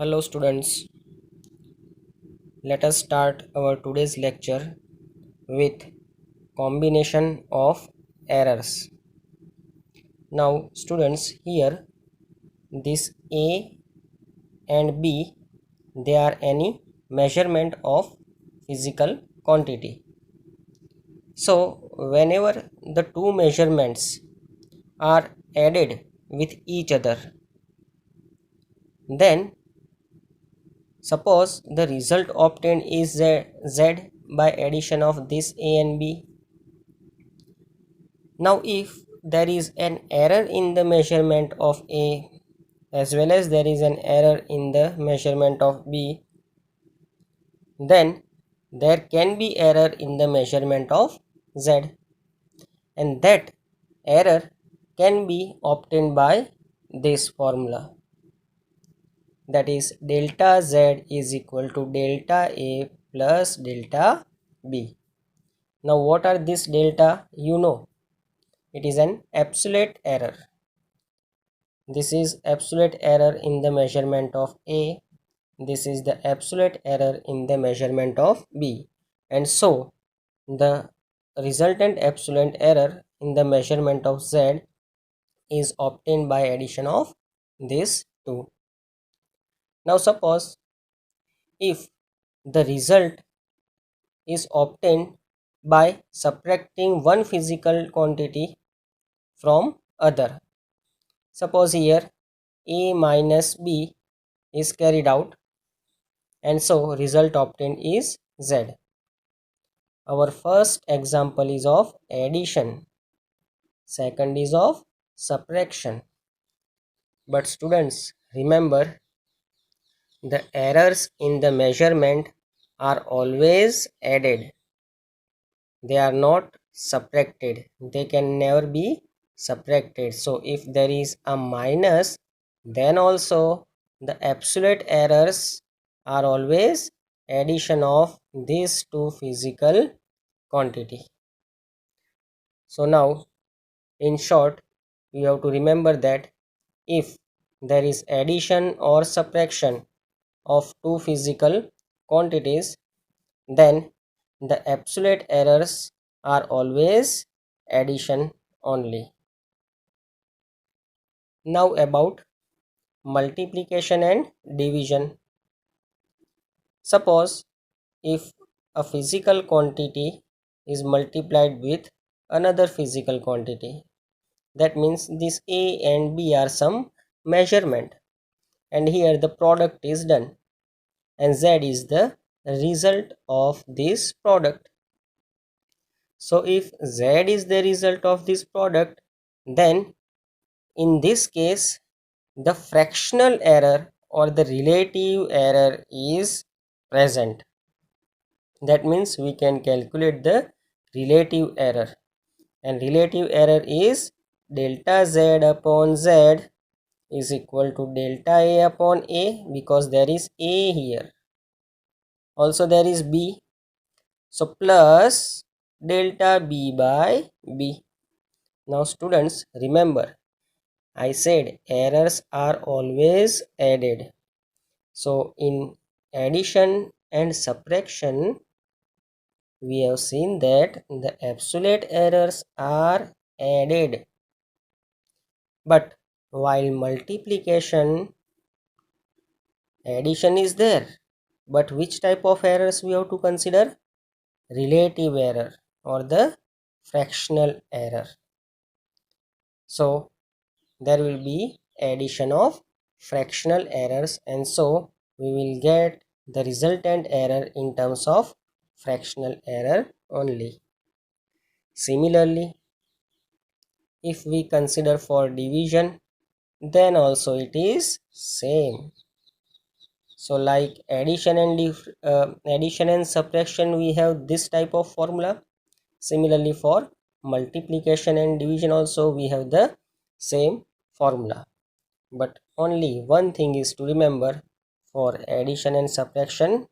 Hello students, let us start our today's lecture with combination of errors. Now students, here this A and B, they are any measurement of physical quantity. So whenever the two measurements are added with each other, then suppose the result obtained is Z by addition of this A and B. Now if there is an error in the measurement of A as well as there is an error in the measurement of B, then there can be error in the measurement of Z, and that error can be obtained by this formula, that is delta Z is equal to delta A plus delta B. Now what are this delta? You know, it is an absolute error. This is absolute error in the measurement of A. This is the absolute error in the measurement of B. And so the resultant absolute error in the measurement of Z is obtained by addition of these two. Now suppose if the result is obtained by subtracting one physical quantity from other. Suppose here A minus B is carried out, and so result obtained is Z. Our first example is of addition, second is of subtraction. But students, remember, the errors in the measurement are always added. They are not subtracted. They can never be subtracted. So if there is a minus, then also the absolute errors are always addition of these two physical quantity. So now in short, you have to remember that if there is addition or subtraction of two physical quantities, then the absolute errors are always addition only. Now about multiplication and division. Suppose if a physical quantity is multiplied with another physical quantity, that means this A and B are some measurement, and here the product is done, and Z is the result of this product. So if Z is the result of this product, then in this case the fractional error or the relative error is present. That means we can calculate the relative error, and relative error is delta Z upon Z is equal to delta A upon A, because there is A here, also there is B, so plus delta B by B. Now students, remember, I said errors are always added. So in addition and subtraction, we have seen that the absolute errors are added, but while multiplication, addition is there. But which type of errors we have to consider? Relative error or the fractional error. So there will be addition of fractional errors, and so we will get the resultant error in terms of fractional error only. Similarly, if we consider for division, then also it is same. So like addition and subtraction, we have this type of formula. Similarly for multiplication and division also we have the same formula. But only one thing is to remember: for addition and subtraction,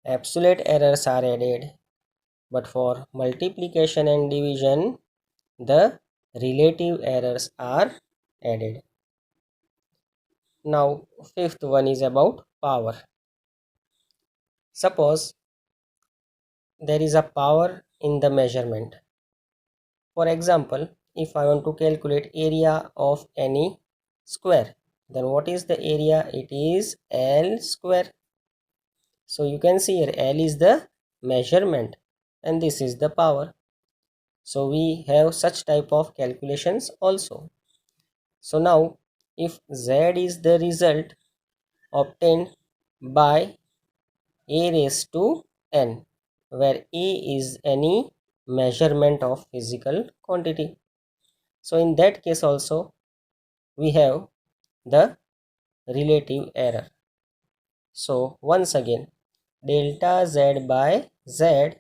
absolute errors are added, but for multiplication and division, the relative errors are added. Now fifth one is about power. Suppose there is a power in the measurement. For example, if I want to calculate area of any square, then what is the area? It is L square. So you can see here L is the measurement and this is the power. So we have such type of calculations also. So now if Z is the result obtained by a raised to n, where a is any measurement of physical quantity. So in that case also we have the relative error. So once again, delta Z by Z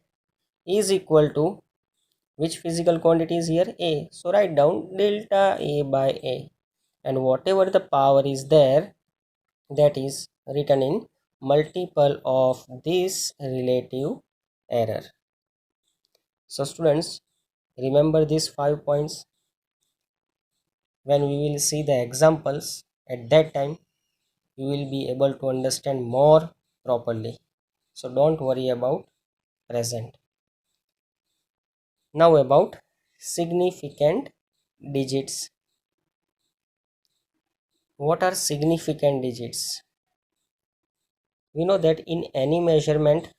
is equal to which physical quantity is here? A. So write down delta A by A, and whatever the power is there, that is written in multiple of this relative error. So students, remember these 5 points. When we will see the examples, at that time you will be able to understand more properly. So don't worry about present. Now about significant digits. What are significant digits? We know that in any measurement,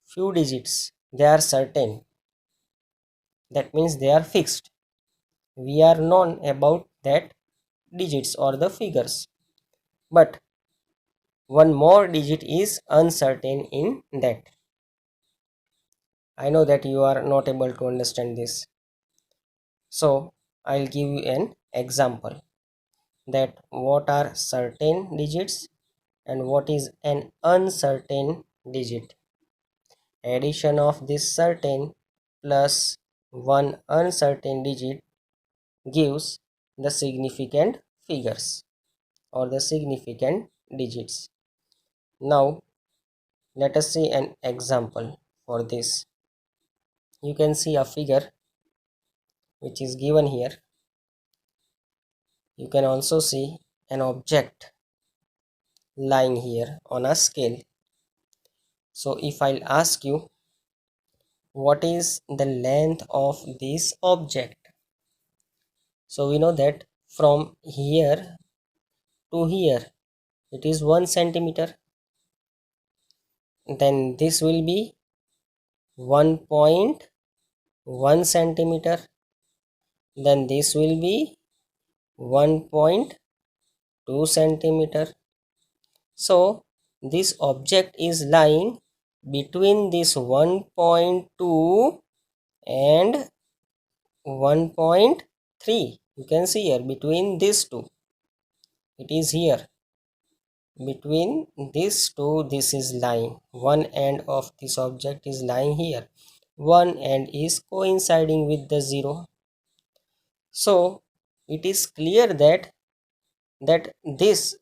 few digits, they are certain. That means they are fixed. We are known about that digits or the figures. But one more digit is uncertain in that. I know that you are not able to understand this. So I'll give you an example that what are certain digits and what is an uncertain digit. Addition of this certain plus one uncertain digit gives the significant figures or the significant digits. Now let us see an example for this. You can see a figure which is given here. You can also see an object lying here on a scale. So if I'll ask you what is the length of this object, so we know that from here to here it is 1 centimeter, then this will be 1.1 centimeter, then this will be 1.2 centimeter. So this object is lying between this 1.2 and 1.3. You can see here between these two, it is here between these two, this is lying. One end of this object is lying here, one end is coinciding with the 0. So it is clear that this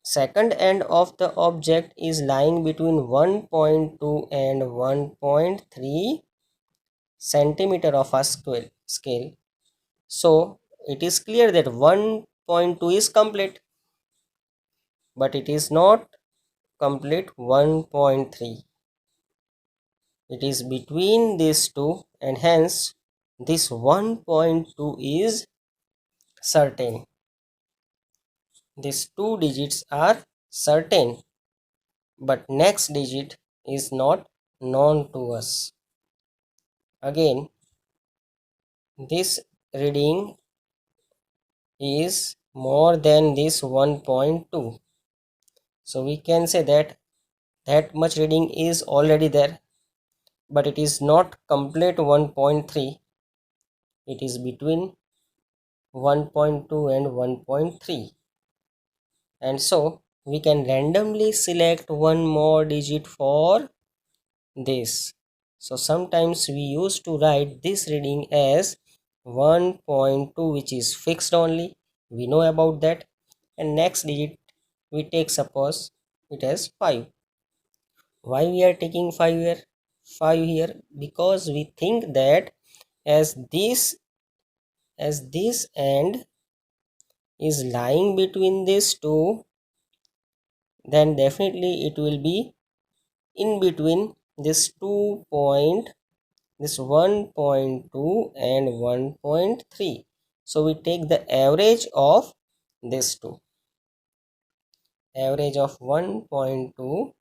second end of the object is lying between 1.2 and 1.3 centimeter of a scale. So it is clear that 1.2 is complete, but it is not complete 1.3. It is between these two, and hence this 1.2 is certain. These two digits are certain, but next digit is not known to us. Again, this reading is more than this 1.2. So we can say that much reading is already there, but it is not complete 1.3. It is between 1.2 and 1.3. And so we can randomly select one more digit for this. So sometimes we used to write this reading as 1.2, which is fixed only. We know about that. And next digit we take, suppose it as 5. Why we are taking 5 here? 5 here because we think that as this end is lying between these two, then definitely it will be in between this 2 point, this 1.2 and 1.3. So we take the average of these two. Average of 1.2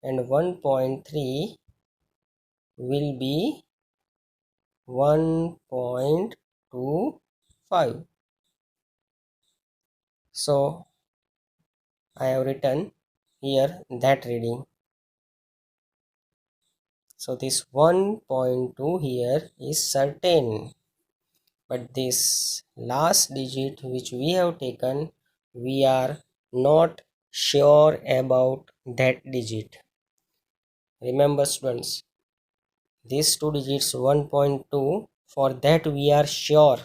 and 1.3 will be 1.25. So I have written here that reading. So this 1.2 here is certain, but this last digit which we have taken, we are not sure about that digit. Remember students, these two digits 1.2, for that we are sure,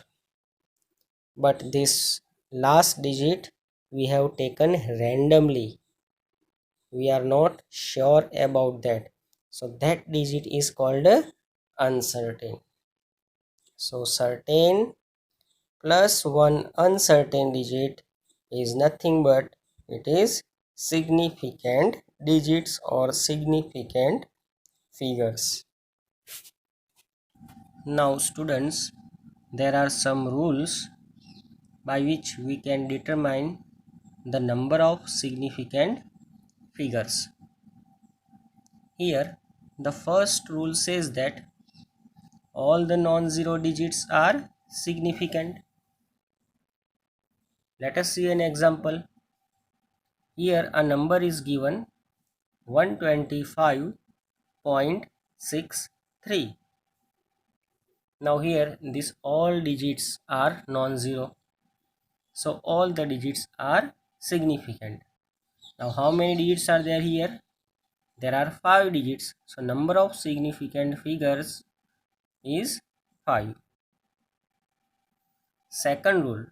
but this last digit we have taken randomly, we are not sure about that, so that digit is called uncertain. So certain plus one uncertain digit is nothing but it is significant digits or significant figures. Now students, there are some rules by which we can determine the number of significant figures. Here the first rule says that all the non-zero digits are significant. Let us see an example. Here a number is given 125.63. Now here these all digits are non-zero, so all the digits are significant. Now how many digits are there here? There are 5 digits, so number of significant figures is 5. Second rule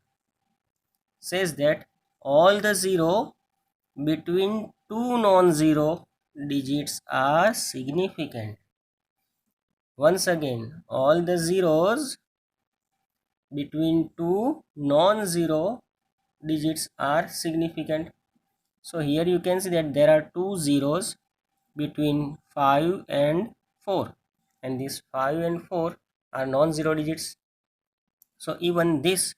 says that all the zero between two non-zero digits are significant. Once again, all the zeros between two non-zero digits are significant. So here you can see that there are two zeros between 5 and 4, and these 5 and 4 are non-zero digits. So even this,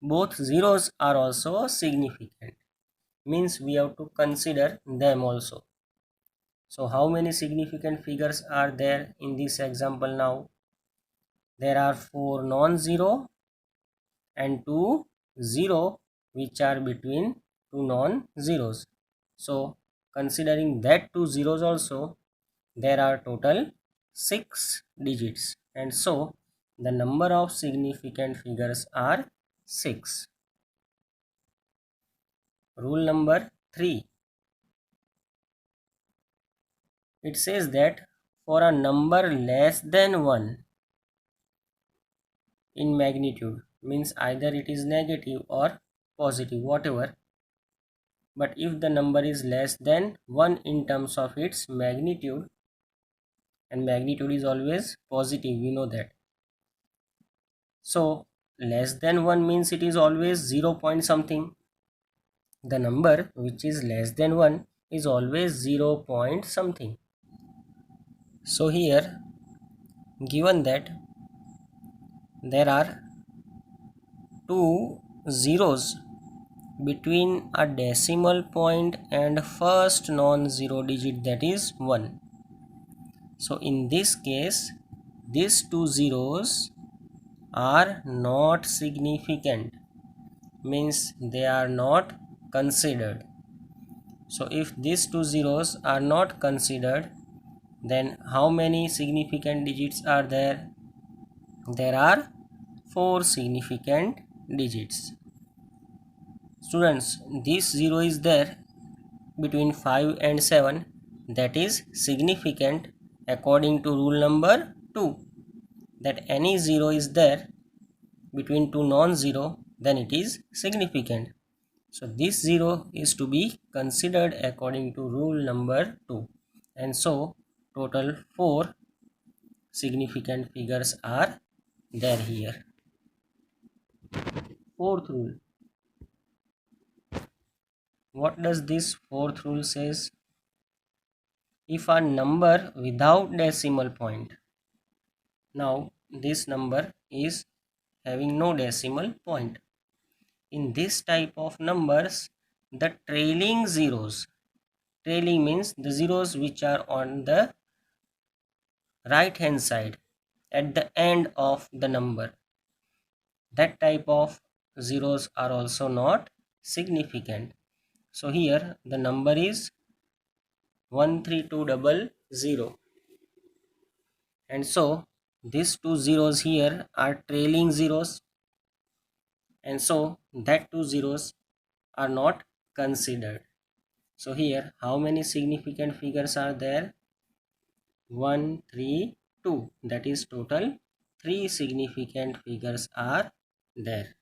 both zeros are also significant, means we have to consider them also. So how many significant figures are there in this example now? There are 4 non-zero and 2 zero which are between two non-zeros. So considering that two zeros also, there are total 6 digits, and so the number of significant figures are 6. Rule number 3. It says that for a number less than 1 in magnitude, means either it is negative or positive, whatever, but if the number is less than 1 in terms of its magnitude, and magnitude is always positive, we know that. So less than 1 means it is always 0 point something. The number which is less than 1 is always 0 point something. So here given that there are two zeros between a decimal point and first non-zero digit, that is 1. So in this case these two zeros are not significant, means they are not considered. So if these two zeros are not considered, then how many significant digits are there? There are 4 significant digits. Students, this 0 is there between 5 and 7, that is significant according to rule number 2, that any 0 is there between two non-zero, then it is significant. So this 0 is to be considered according to rule number 2, and so total 4 significant figures are there here. Fourth rule What does this fourth rule says? If a number without decimal point, now this number is having no decimal point. In this type of numbers, the trailing zeros, trailing means the zeros which are on the right hand side at the end of the number, that type of zeros are also not significant. So here the number is 13200, and so these two zeros here are trailing zeros, and so that two zeros are not considered. So here how many significant figures are there? 1, 3, 2. That is total 3 significant figures are there.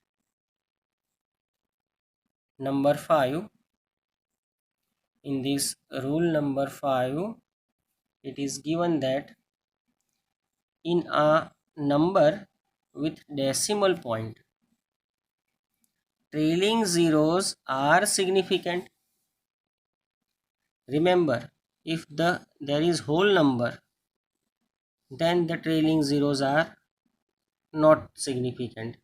Number 5. In this rule number 5, it is given that in a number with decimal point, trailing zeros are significant. Remember, if there is whole number, then the trailing zeros are not significant.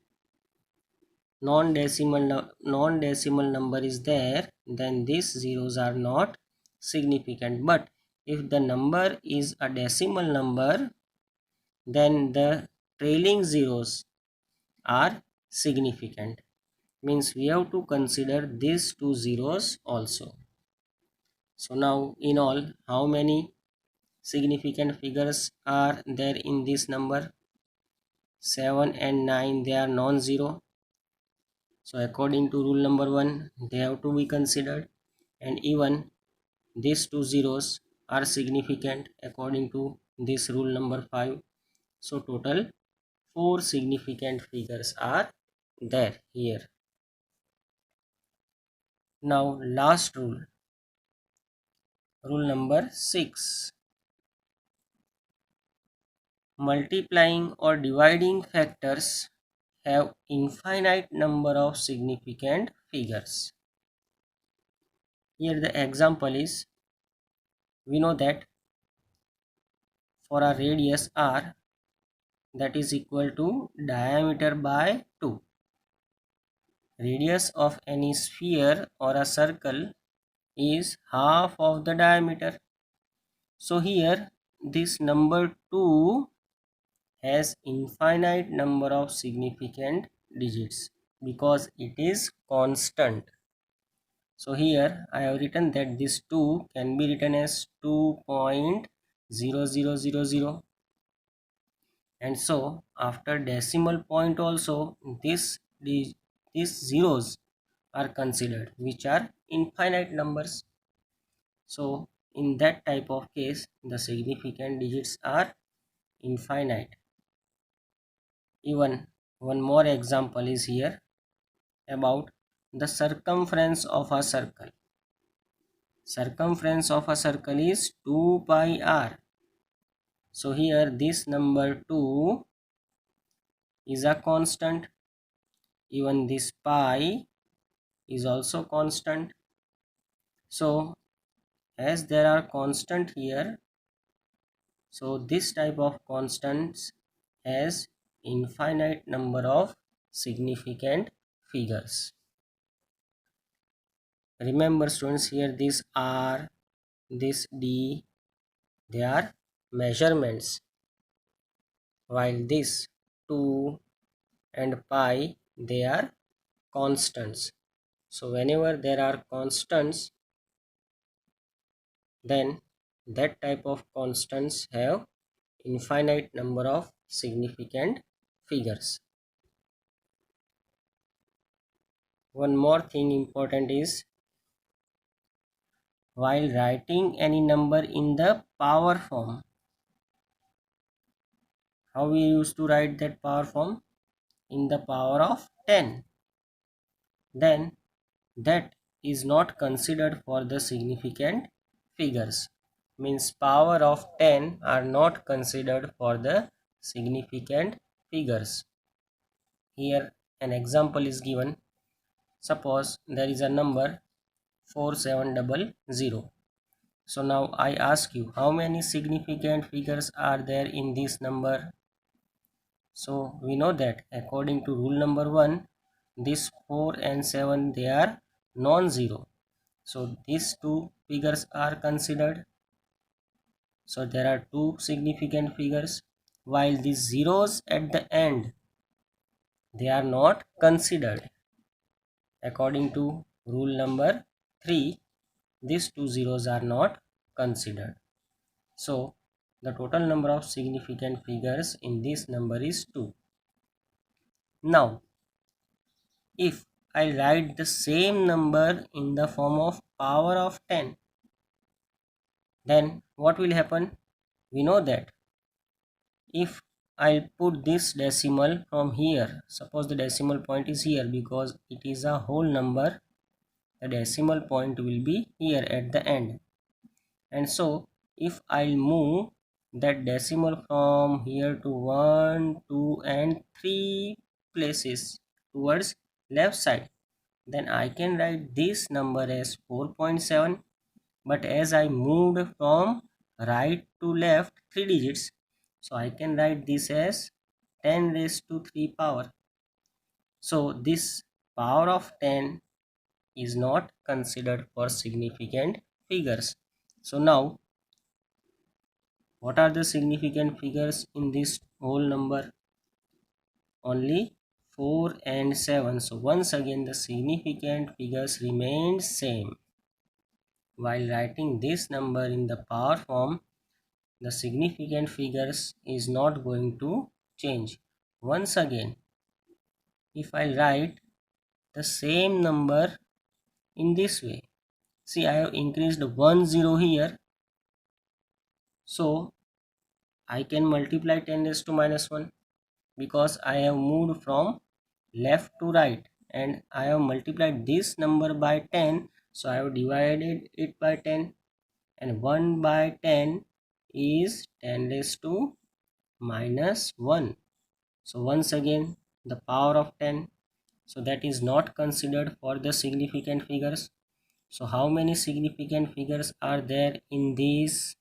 Non-decimal number is there, then these zeros are not significant. But if the number is a decimal number, then the trailing zeros are significant. Means we have to consider these two zeros also. So now in all, how many significant figures are there in this number? 7 and 9, they are non-zero. So according to rule number 1, they have to be considered, and even these two zeros are significant according to this rule number 5. So total 4 significant figures are there here. Now last rule, rule number 6. Multiplying or dividing factors have infinite number of significant figures. Here the example is, we know that for a radius r, that is equal to diameter by 2. Radius of any sphere or a circle is half of the diameter. So here this number 2 has infinite number of significant digits because it is constant. So here I have written that this 2 can be written as 2.0000, and so after decimal point also these zeros are considered, which are infinite numbers. So in that type of case, the significant digits are infinite. Even one more example is here about the circumference of a circle. Circumference of a circle is 2 pi r. So here this number 2 is a constant. Even this pi is also constant. So as there are constant here, so this type of constants has infinite number of significant figures. Remember students, here this r, this d, they are measurements, while this 2 and pi, they are constants. So whenever there are constants, then that type of constants have infinite number of significant figures. One more thing important is, while writing any number in the power form, how we used to write that power form? In the power of 10, then that is not considered for the significant figures. Means power of 10 are not considered for the significant figures. Here an example is given. Suppose there is a number 4700. So now I ask you, how many significant figures are there in this number? So we know that according to rule number 1, this 4 and 7, they are non-zero. So these two figures are considered. So there are two significant figures, while these zeros at the end, they are not considered. According to rule number 3, these two zeros are not considered. So the total number of significant figures in this number is 2. Now, if I write the same number in the form of power of 10, then what will happen? We know that if I put this decimal from here, suppose the decimal point is here, because it is a whole number, the decimal point will be here at the end. And so if I'll move that decimal from here to 1, 2 and 3 places towards left side, then I can write this number as 4.7. But as I moved from right to left 3 digits, so I can write this as 10 raised to 3 power. So this power of 10 is not considered for significant figures. So now, what are the significant figures in this whole number? Only 4 and 7. So once again the significant figures remain same. While writing this number in the power form, the significant figures is not going to change. Once again, if I write the same number in this way, see, I have increased 1 0 here, so I can multiply 10 raised to minus 1, because I have moved from left to right and I have multiplied this number by 10, so I have divided it by 10, and 1 by 10 is 10 raised to minus 1. So once again the power of 10, so that is not considered for the significant figures. So how many significant figures are there in these?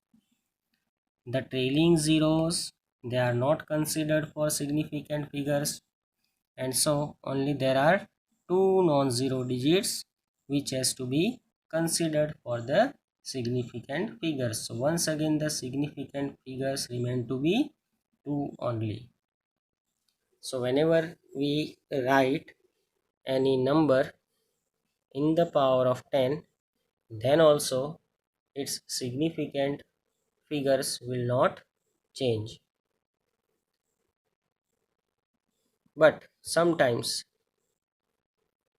The trailing zeros, they are not considered for significant figures, and so only there are two non-zero digits which has to be considered for the significant figures. So once again the significant figures remain to be 2 only. So whenever we write any number in the power of 10, then also its significant figures will not change. But sometimes,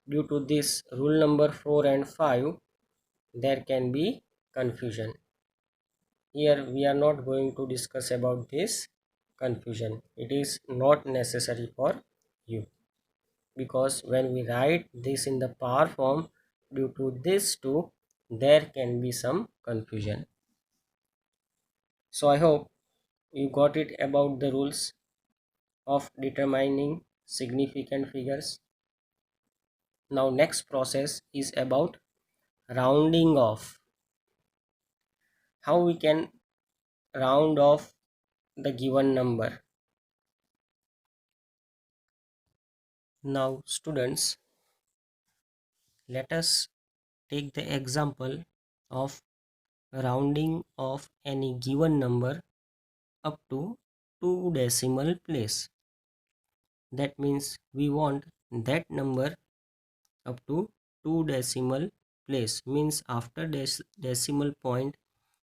due to this rule number 4 and 5, there can be confusion. Here we are not going to discuss about this confusion. It is not necessary for you, because when we write this in the power form, due to this two, there can be some confusion. So I hope you got it about the rules of determining significant figures. Now next process is about rounding off. How we can round off the given number. Now students, let us take the example of rounding off any given number up to 2 decimal place. That means we want that number up to 2 decimal place, means after decimal point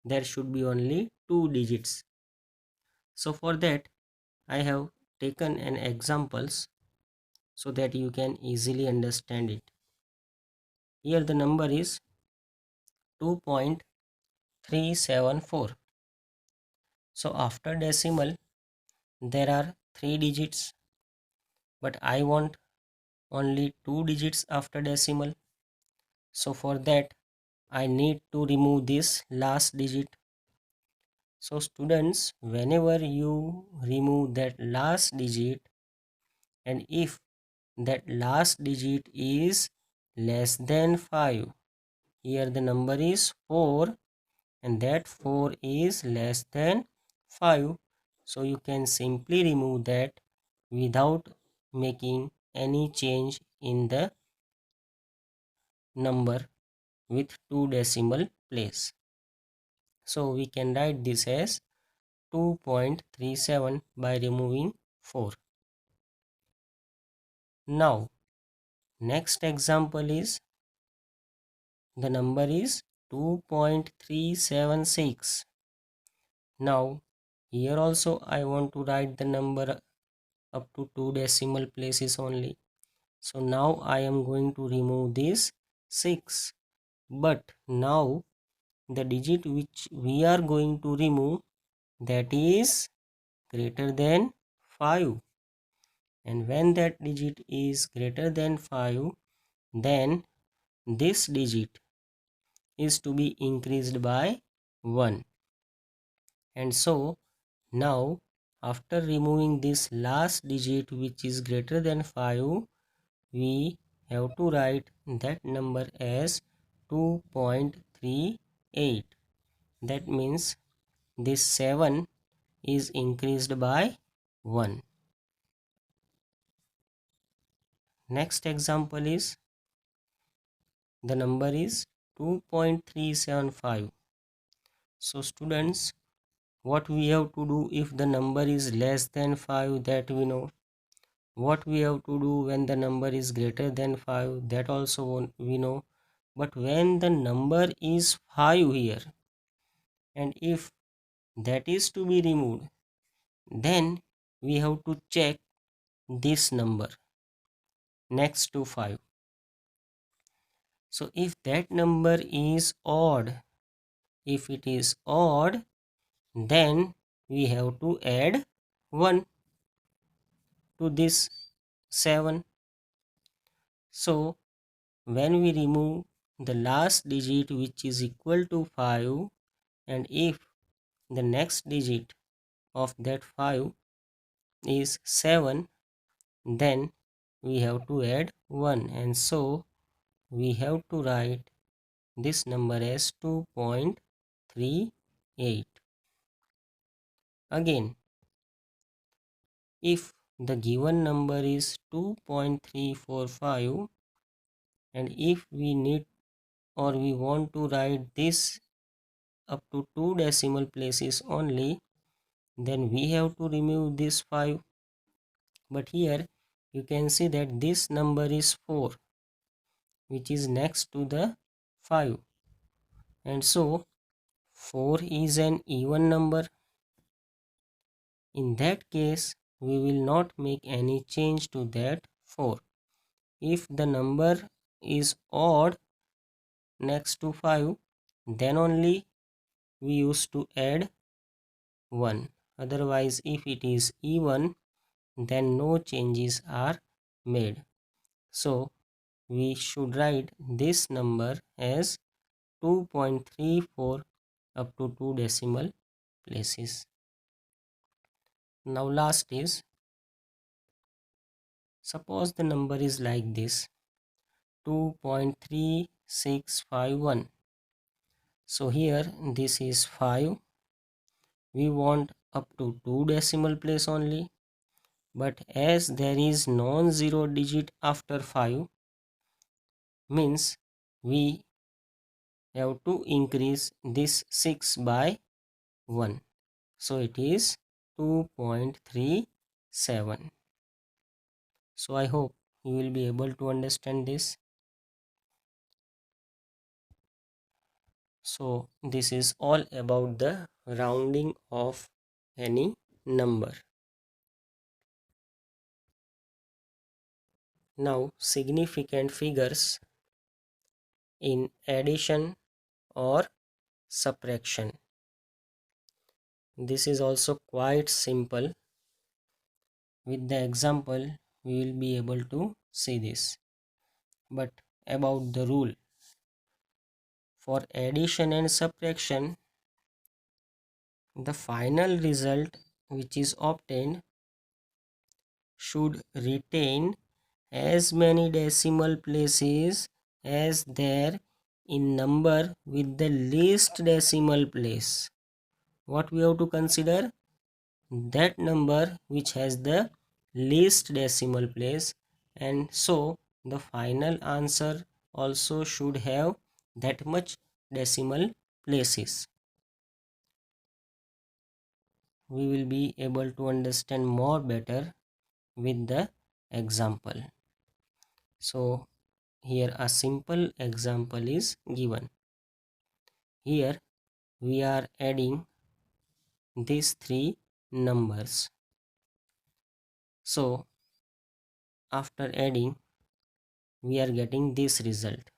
there should be only 2 digits. So for that I have taken an examples so that you can easily understand it. Here the number is 2.374. So after decimal there are 3 digits, but I want only 2 digits after decimal. So for that I need to remove this last digit. So students, whenever you remove that last digit, and if that last digit is less than 5, here the number is 4 and that 4 is less than 5. So you can simply remove that without making any change in the number with 2 decimal place. So we can write this as 2.37 by removing 4. Now next example is the number is 2.376. Now here also I want to write the number up to 2 decimal places only. So now I am going to remove this 6, but now the digit which we are going to remove, that is greater than 5, and when that digit is greater than 5, then this digit is to be increased by 1. And so now after removing this last digit which is greater than 5, we have to write that number as 2.38. That means this 7 is increased by 1. Next example is the number is 2.375. So students, what we have to do if the number is less than 5, that we know. What we have to do when the number is greater than 5, that also we know. But when the number is 5 here, and if that is to be removed, then we have to check this number next to 5. So if that number is odd, if it is odd, then we have to add 1 to this 7. So when we remove the last digit which is equal to 5, and if the next digit of that 5 is 7, then we have to add 1, and so we have to write this number as 2.38. Again, if the given number is 2.345, and if we need or we want to write this up to 2 decimal places only, then we have to remove this 5. But here you can see that this number is 4, which is next to the 5, and so 4 is an even number. In that case, we will not make any change to that 4. If the number is odd next to 5, then only we used to add 1. Otherwise, if it is even, then no changes are made. So we should write this number as 2.34 up to 2 decimal places. Now last is, suppose the number is like this, 2.3651. So here this is 5. We want up to 2 decimal place only, but as there is non-zero digit after 5, means we have to increase this 6 by 1. So it is 2.37. So I hope you will be able to understand this. So this is all about the rounding of any number. Now significant figures in addition or subtraction. This is also quite simple. With the example we will be able to see this. But about the rule, for addition and subtraction, the final result which is obtained should retain as many decimal places as there in number with the least decimal place. What we have to consider? That number which has the least decimal place, and so the final answer also should have that much decimal places. We will be able to understand more better with the example. So here a simple example is given. Here we are adding these three numbers. So after adding, we are getting this result,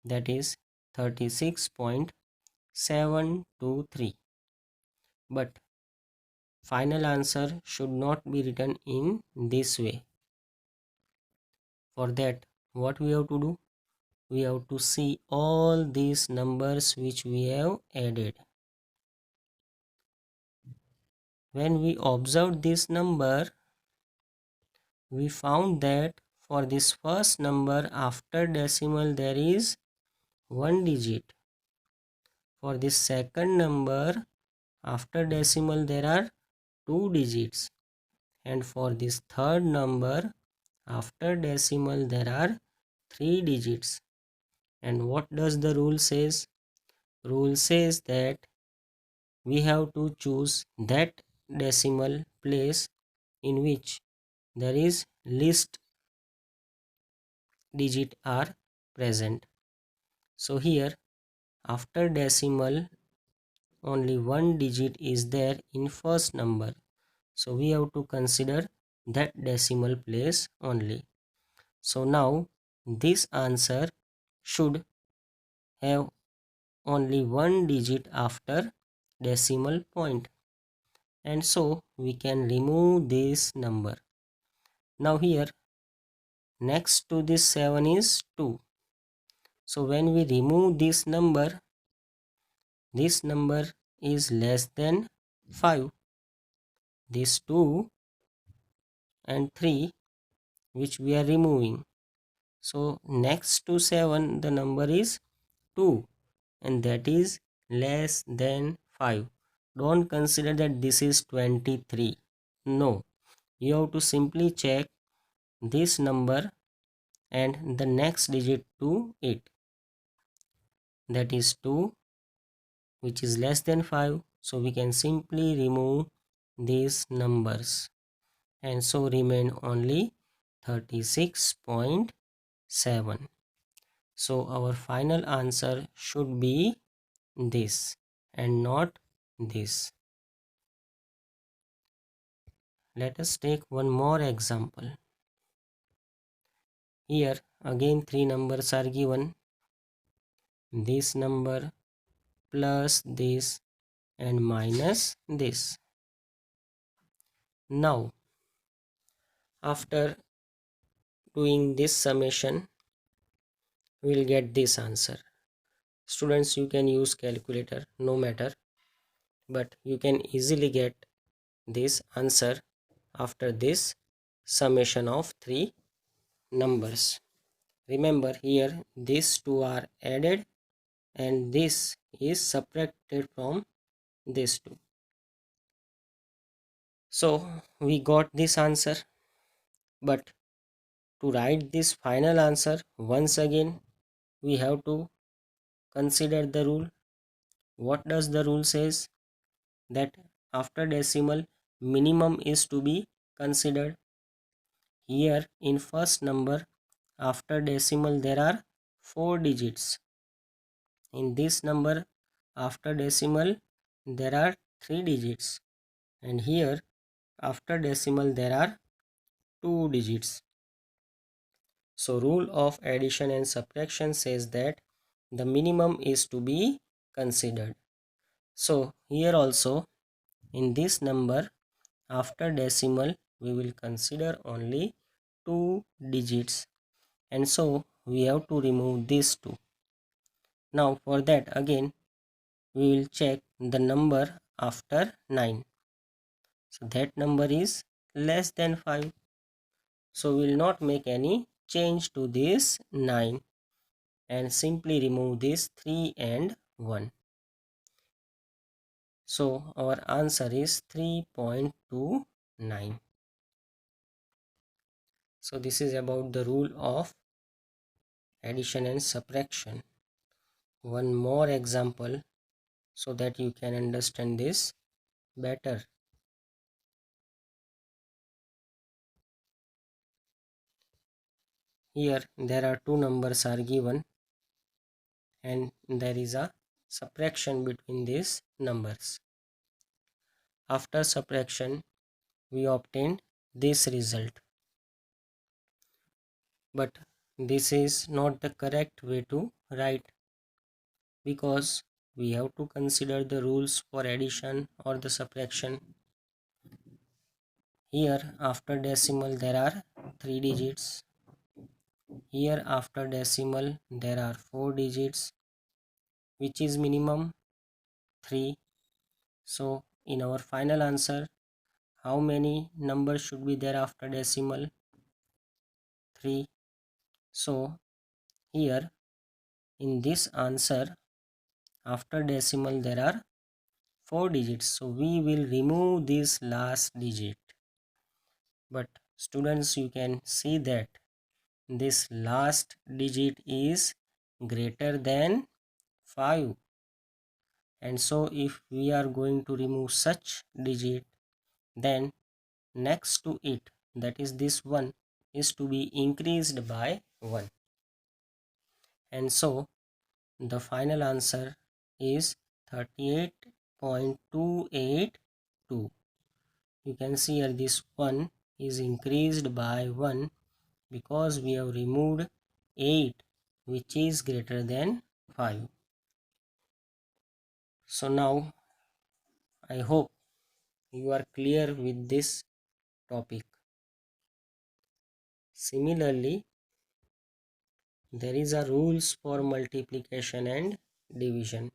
that is 36.723. But final answer should not be written in this way. For that, what we have to do? We have to see all these numbers which we have added. When we observed this number, we found that for this first number after decimal there is one digit. For this second number after decimal there are two digits, and for this third number after decimal there are three digits. And what does the rule says? Rule says that we have to choose that decimal place in which there is least digit are present. So here after decimal only one digit is there in first number, so we have to consider that decimal place only. So now this answer should have only one digit after decimal point, and so we can remove this number. Now here next to this 7 is 2. So when we remove this number is less than 5. This 2 and 3 which we are removing. So next to 7 the number is 2, and that is less than 5. Don't consider that this is 23. No, you have to simply check this number and the next digit to it, that is 2, which is less than 5. So we can simply remove these numbers, and so remain only 36.7. So our final answer should be this and not this. Let us take one more example. Here again three numbers are given, this number plus this and minus this. Now after doing this summation we will get this answer. Students, you can use calculator, no matter, but you can easily get this answer after this summation of three numbers. Remember here these two are added and this is subtracted from these two. So we got this answer, but to write this final answer once again we have to consider the rule. What does the rule says? That after decimal minimum is to be considered. Here in first number after decimal there are 4 digits. In this number after decimal there are 3 digits, and here after decimal there are 2 digits. So rule of addition and subtraction says that the minimum is to be considered. So here also in this number after decimal we will consider only 2 digits, and so we have to remove these two. Now for that again we will check the number after 9. So that number is less than 5. So we will not make any change to this 9, and simply remove this 3 and 1. So our answer is 3.29. So this is about the rule of addition and subtraction. One more example so that you can understand this better. Here there are two numbers are given and there is a subtraction between these numbers. After subtraction we obtain this result, but this is not the correct way to write, because we have to consider the rules for addition or the subtraction. Here after decimal there are 3 digits. Here after decimal there are 4 digits, which is minimum 3. So in our final answer, how many numbers should be there after decimal? 3. So here in this answer, after decimal there are 4 digits, so we will remove this last digit. But students, you can see that this last digit is greater than 5, and so if we are going to remove such digit, then next to it, that is this one, is to be increased by 1, and so the final answer is 38.282. You can see here this 1 is increased by 1 because we have removed 8, which is greater than 5. So now I hope you are clear with this topic. Similarly, there is a rules for multiplication and division.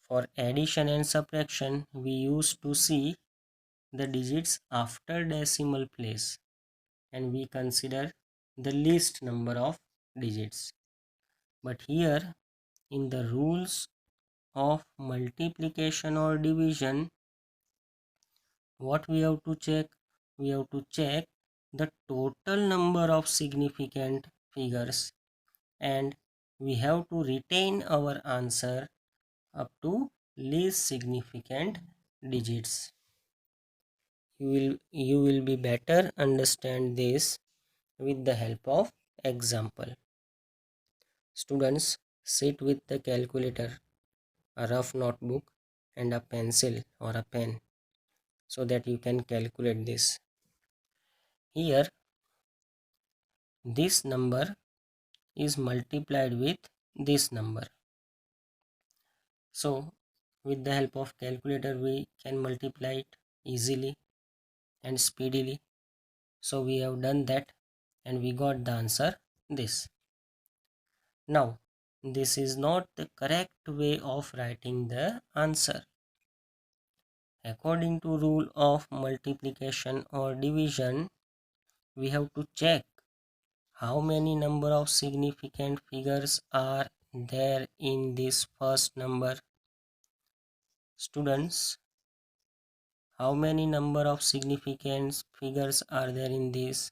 For addition and subtraction, we used to see the digits after decimal place and we consider the least number of digits. But here in the rules of multiplication or division, what we have to check? We have to check the total number of significant figures and we have to retain our answer up to least significant digits. You will be better understand this with the help of example. Students, sit with the calculator, a rough notebook and a pencil or a pen so that you can calculate this. Here this number is multiplied with this number. So with the help of calculator we can multiply it easily and speedily. So we have done that and we got the answer this. Now this is not the correct way of writing the answer. According to rule of multiplication or division, we have to check how many number of significant figures are there in this first number. Students, how many number of significant figures are there in this?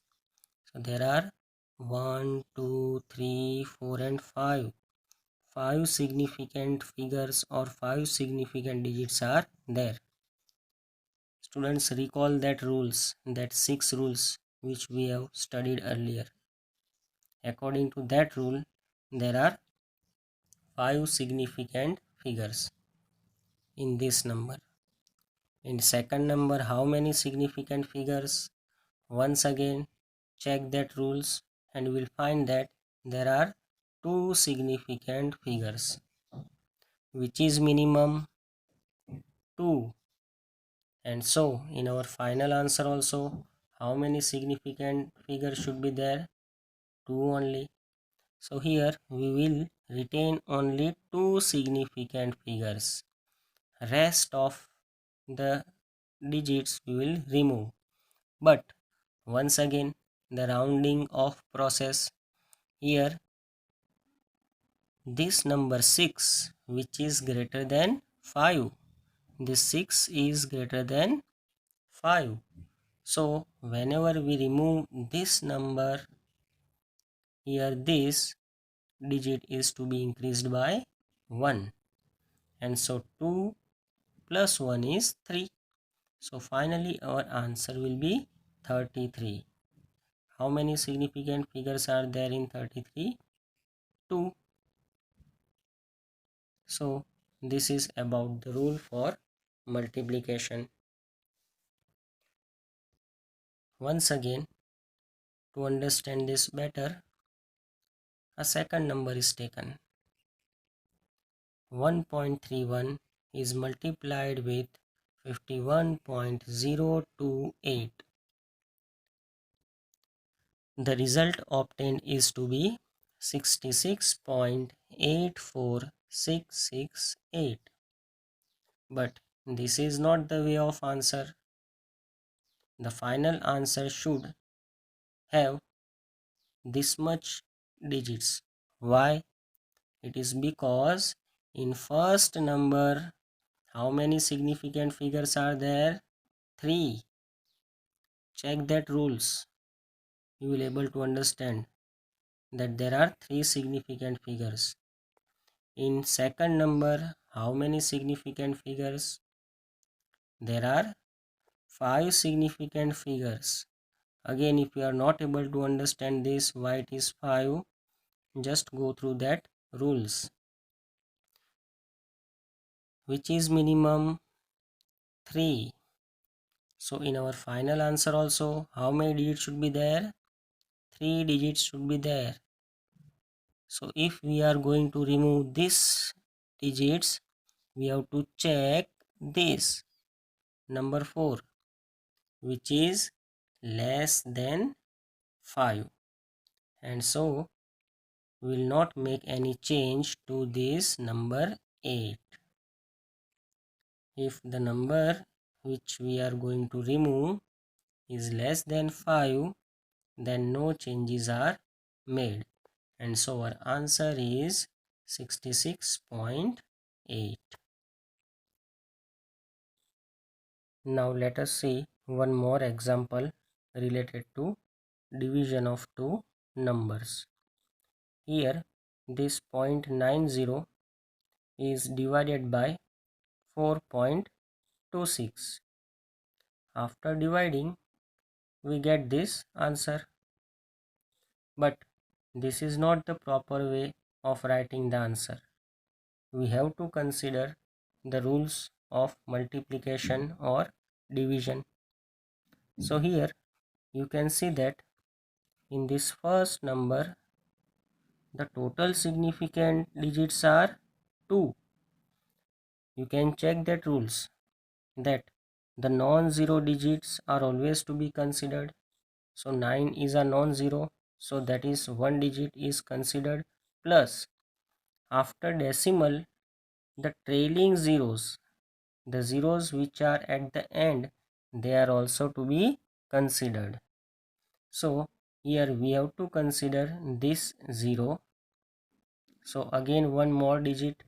So there are 1, 2, 3, 4 and 5. 5 significant figures or 5 significant digits are there. Students, recall that rules, that 6 rules which we have studied earlier. According to that rule, there are 5 significant figures in this number. In second number, how many significant figures? Once again, check that rules and you will find that there are 2 significant figures, which is minimum 2. And so in our final answer also, how many significant figures should be there? 2 only. So here we will retain only 2 significant figures. Rest of the digits we will remove. But once again, the rounding off process, here this number 6 which is greater than 5, this 6 is greater than 5. So whenever we remove this number, here this digit is to be increased by 1, and so 2 plus 1 is 3. So finally our answer will be 33. How many significant figures are there in 33? 2. So this is about the rule for multiplication. Once again, to understand this better, a second number is taken. 1.31 is multiplied with 51.028. The result obtained is to be 66.84668. But this is not the way of answer. The final answer should have this much digits. Why? It is because in first number, how many significant figures are there? 3. Check that rules. You will able to understand that there are 3 significant figures. In second number, how many significant figures? There are 5 significant figures. Again, if you are not able to understand this, why it is 5, just go through that rules. Which is minimum? 3. So in our final answer also, how many digits should be there? 3 digits should be there. So if we are going to remove this digits, we have to check this number 4, which is less than 5, and so we will not make any change to this number 8. If the number which we are going to remove is less than 5, then no changes are made, and so our answer is 66.8. Now let us see one more example related to division of two numbers. Here this 0.90 is divided by 4.26. After dividing, we get this answer. But this is not the proper way of writing the answer. We have to consider the rules of multiplication or division. So here you can see that in this first number, the total significant digits are 2. You can check that rules, that the non-zero digits are always to be considered. So 9 is a non-zero, so that is one digit is considered, plus after decimal the trailing zeros, the zeros which are at the end, they are also to be considered. So here we have to consider this 0. So again one more digit.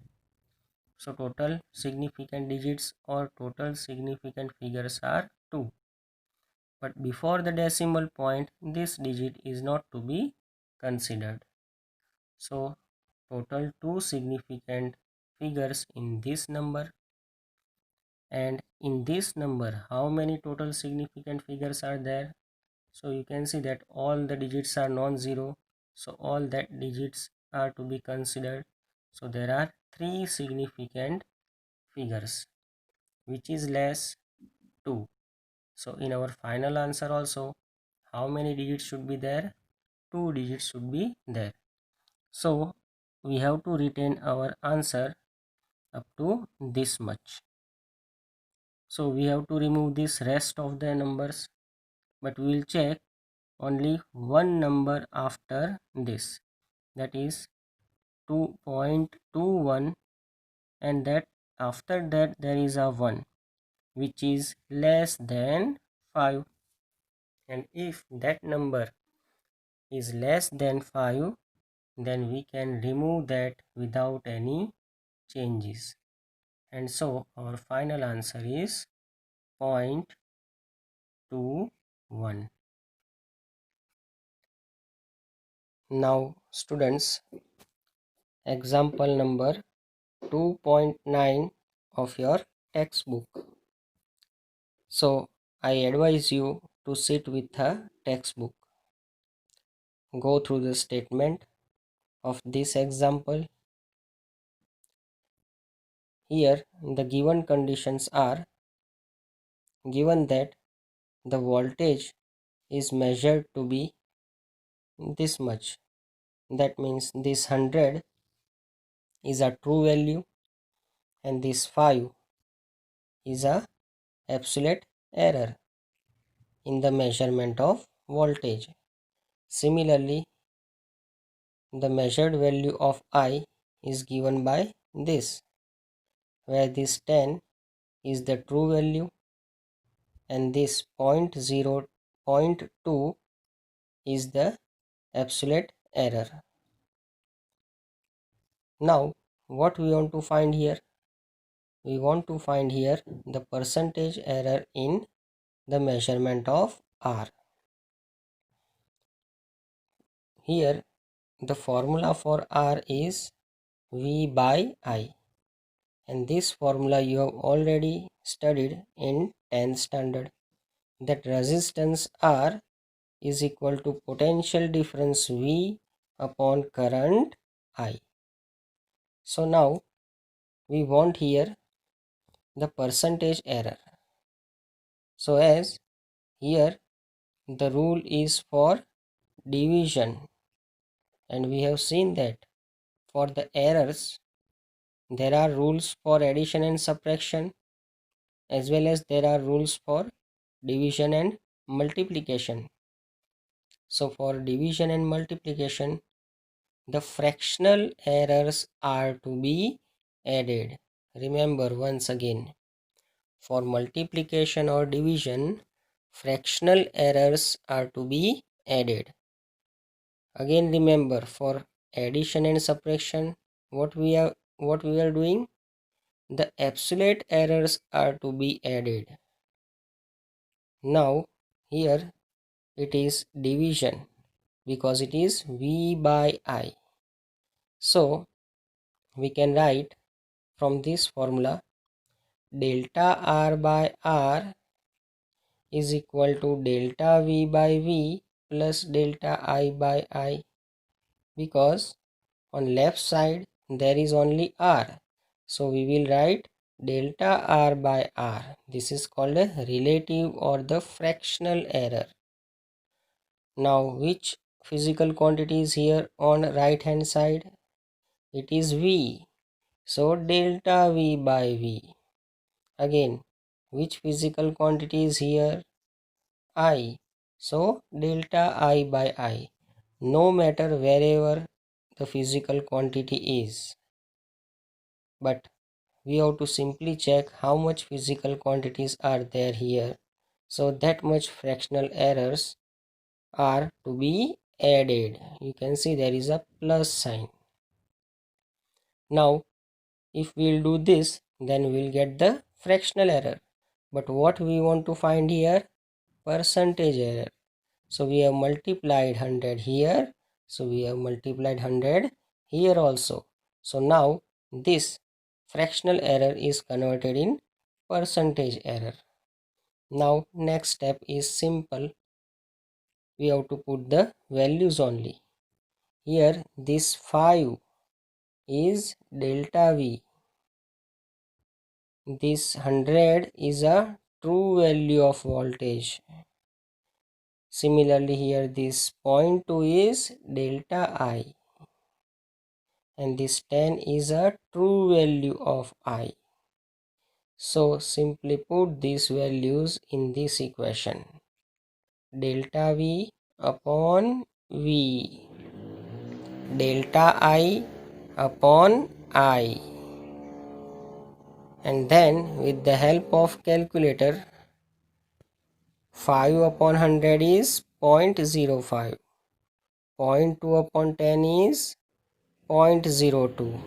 So total significant digits or total significant figures are 2. But before the decimal point, this digit is not to be considered. So total 2 significant figures in this number. And in this number, how many total significant figures are there? So you can see that all the digits are non-zero, so all that digits are to be considered. So there are 3 significant figures, which is less 2. So in our final answer also, how many digits should be there? 2 digits should be there. So we have to retain our answer up to this much. So we have to remove this rest of the numbers, but we will check only one number after this, that is 2.21, and that after that there is a 1 which is less than 5, and if that number is less than 5, then we can remove that without any changes. And so our final answer is 0.21. Now students, example number 2.9 of your textbook. So I advise you to sit with a textbook. Go through the statement of this example. Here the given conditions are given that the voltage is measured to be this much. That means this 100 is a true value and this 5 is a absolute error in the measurement of voltage. Similarly, the measured value of I is given by this, where this 10 is the true value and this 0.2 is the absolute error. Now what we want to find here? We want to find here the percentage error in the measurement of R. Here the formula for R is V by I, and this formula you have already studied in 10th standard, that resistance R is equal to potential difference V upon current I. So now we want here the percentage error. So as here the rule is for division, and we have seen that for the errors there are rules for addition and subtraction, as well as there are rules for division and multiplication. So for division and multiplication, the fractional errors are to be added. Remember once again, for multiplication or division, fractional errors are to be added. Again remember, for addition and subtraction, what we are doing, the absolute errors are to be added. Now here it is division because it is V by I. So we can write from this formula, delta R by R is equal to delta V by V plus delta I by I, because on left side there is only R. So we will write delta R by R. This is called a relative or the fractional error. Now which physical quantity is here on right hand side? It is V. So delta V by V. Again, which physical quantity is here? I. So delta I by I. No matter wherever the physical quantity is, but we have to simply check how much physical quantities are there here. So that much fractional errors are to be added. You can see there is a plus sign. Now if we'll do this, then we'll get the fractional error. But what we want to find here? Percentage error. So we have multiplied 100 here. So we have multiplied 100 here also. So now this fractional error is converted in percentage error. Now next step is simple. We have to put the values only. Here this 5 is delta V. This 100 is a true value of voltage. Similarly here this 0.2 is delta I, and this 10 is a true value of I. So simply put these values in this equation. Delta V upon V, delta I upon I, and then with the help of calculator, 5 upon 100 is 0.05, 0.2 upon 10 is 0.02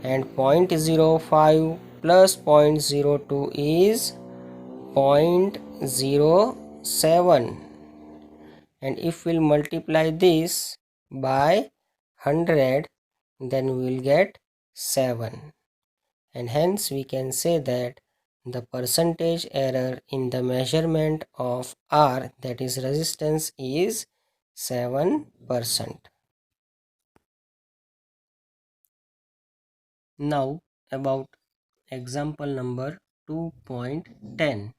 and 0.05 plus 0.02 is 0.07, and if we'll multiply this by 100 then we will get 7, and hence we can say that the percentage error in the measurement of R, that is resistance, is 7%. Now about example number 2.10.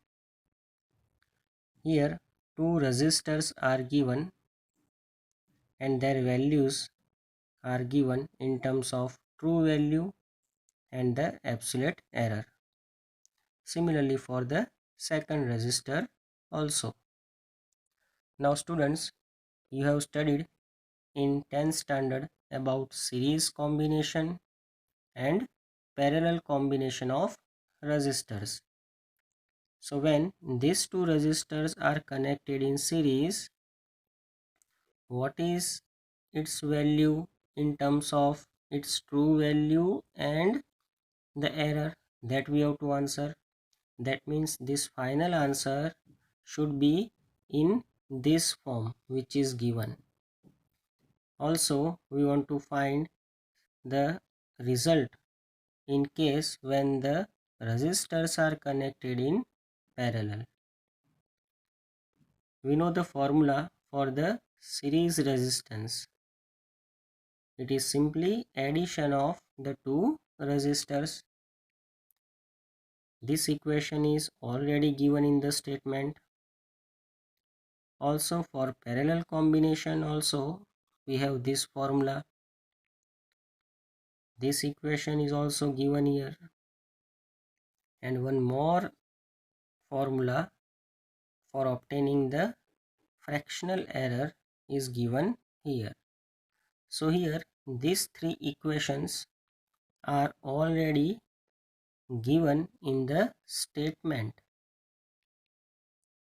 Here two resistors are given and their values are given in terms of true value and the absolute error. Similarly for the second resistor also. Now students, you have studied in 10th standard about series combination and parallel combination of resistors. So when these two resistors are connected in series, what is its value in terms of its true value and the error, that we have to answer. That means this final answer should be in this form which is given. Also we want to find the result in case when the resistors are connected in parallel. We know the formula for the series resistance. It is simply addition of the two resistors. This equation is already given in the statement. Also for parallel combination also we have this formula. This equation is also given here, and one more formula for obtaining the fractional error is given here. So here these three equations are already given in the statement.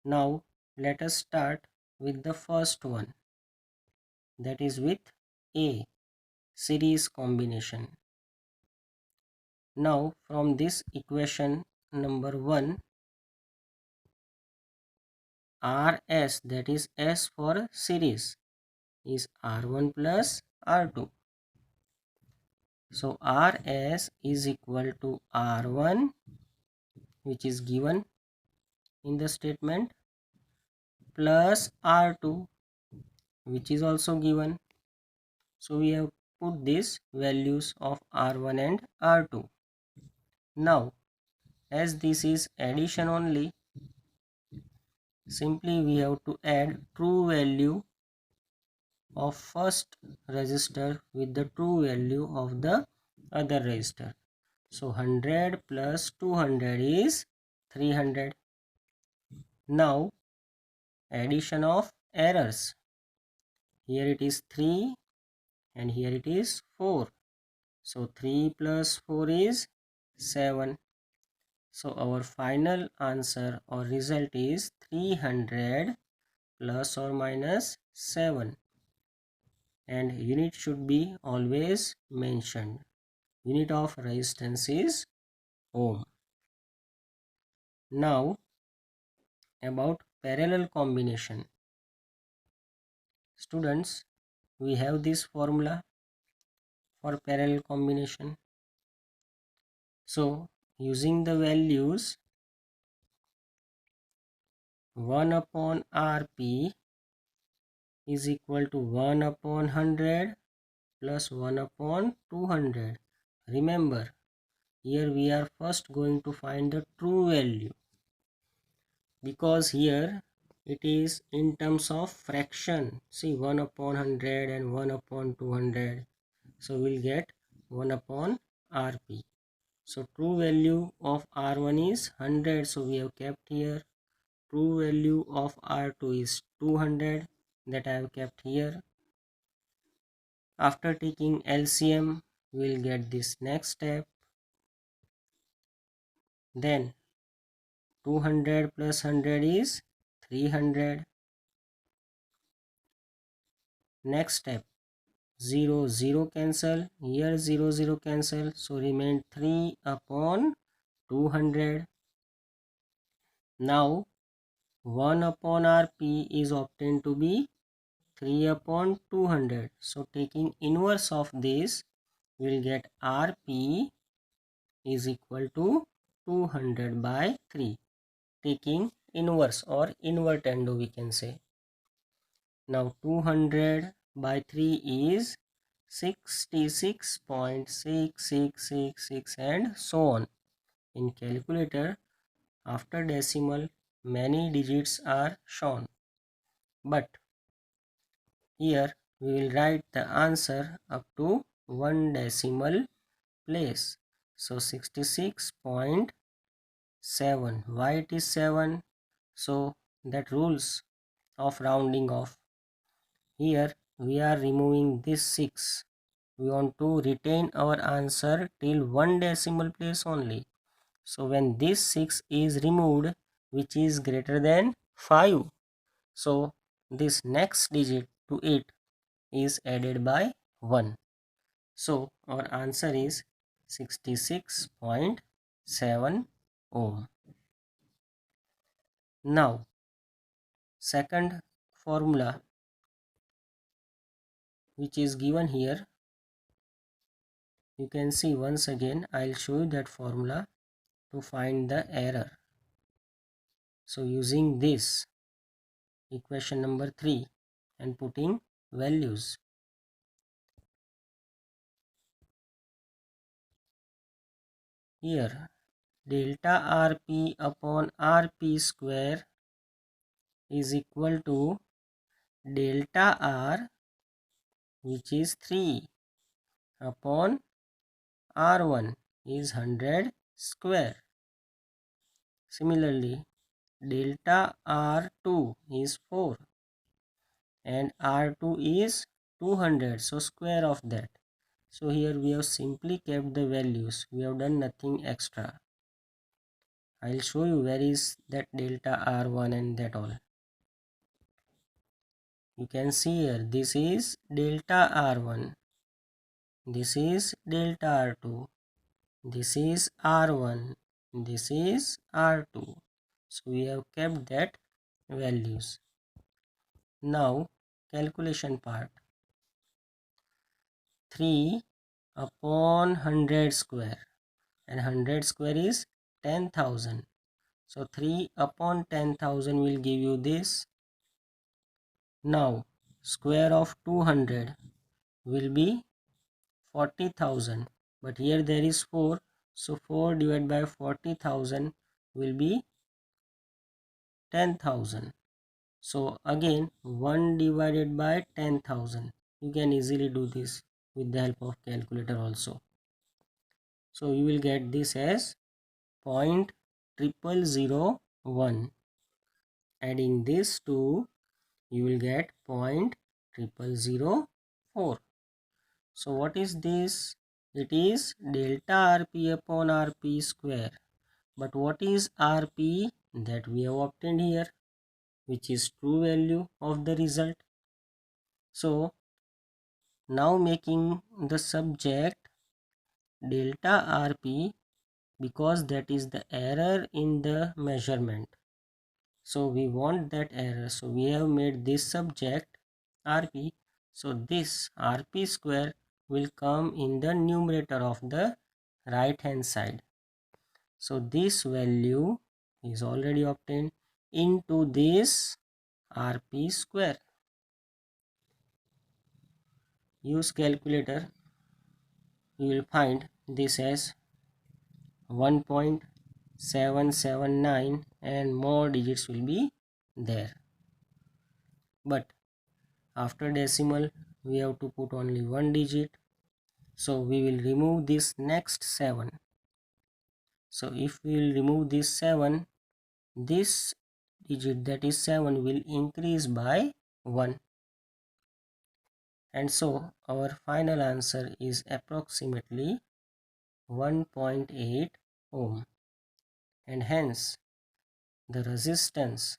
Now let us start with the first one, that is with A, series combination. Now from this equation number 1, Rs, that is S for series, is R1 plus R2. So Rs is equal to R1, which is given in the statement, plus R2, which is also given. So we have put these values of R1 and R2. Now as this is addition only, simply we have to add true value of first resistor with the true value of the other resistor. So 100 plus 200 is 300. Now addition of errors. Here it is 3 and here it is 4. So 3 plus 4 is 7. So our final answer or result is 300 plus or minus 7. And unit should be always mentioned. Unit of resistance is ohm. Now about parallel combination. Students, we have this formula for parallel combination. So using the values 1 upon Rp is equal to 1 upon 100 plus 1 upon 200. Remember, here we are first going to find the true value, because here it is in terms of fraction. See, 1 upon 100 and 1 upon 200. So we'll get 1 upon Rp. So true value of R1 is 100. So we have kept here. True value of R2 is 200, that I have kept here. After taking LCM, we'll get this next step. Then 200 plus 100 is 300. Next step, 0 0 cancel, here 0 0 cancel, so remain 3 upon 200. Now 1 upon Rp is obtained to be 3 upon 200. So taking inverse of this, we will get Rp is equal to 200 by 3. Taking inverse or invertendo we can say. Now 200 by 3 is 66.6666 and so on. In calculator, after decimal, many digits are shown. But here we will write the answer up to 1 decimal place. So 66.7. Why it is 7? So that rules of rounding off. Here we are removing this 6. We want to retain our answer till 1 decimal place only. So when this 6 is removed, which is greater than 5, so this next digit to it is added by 1. So our answer is 66.7 ohm. Now second formula which is given here, you can see once again. I'll show you that formula to find the error. So using this equation number 3 and putting values. Here delta Rp upon Rp square is equal to delta R, which is 3, upon R1 is 100 square. Similarly, delta R2 is 4 and R2 is 200, so square of that. So here we have simply kept the values, we have done nothing extra. I'll show you where is that delta R1 and that all. You can see here, this is delta R1, this is delta R2, this is R1, this is R2. So we have kept that values. Now calculation part. 3 upon 100 square, and 100 square is 10,000. So 3 upon 10,000 will give you this. Now square of 200 will be 40,000, but here there is 4, so 4 divided by 40,000 will be 10,000. So again 1 divided by 10,000. You can easily do this with the help of calculator also. So you will get this as 0.0001. Adding this to, you will get 0.0004. So what is this? It is delta Rp upon Rp square. But what is Rp? That we have obtained here, which is true value of the result. So now making the subject delta Rp, because that is the error in the measurement. So we want that error, so we have made this subject Rp. So this Rp square will come in the numerator of the right hand side. So this value is already obtained into this Rp square. Use calculator, you will find this as 1.779 and more digits will be there. But after decimal we have to put only one digit, so we will remove this next 7. So if we will remove this 7, this digit, that is 7, will increase by 1, and so our final answer is approximately 1.8 ohm, and hence the resistance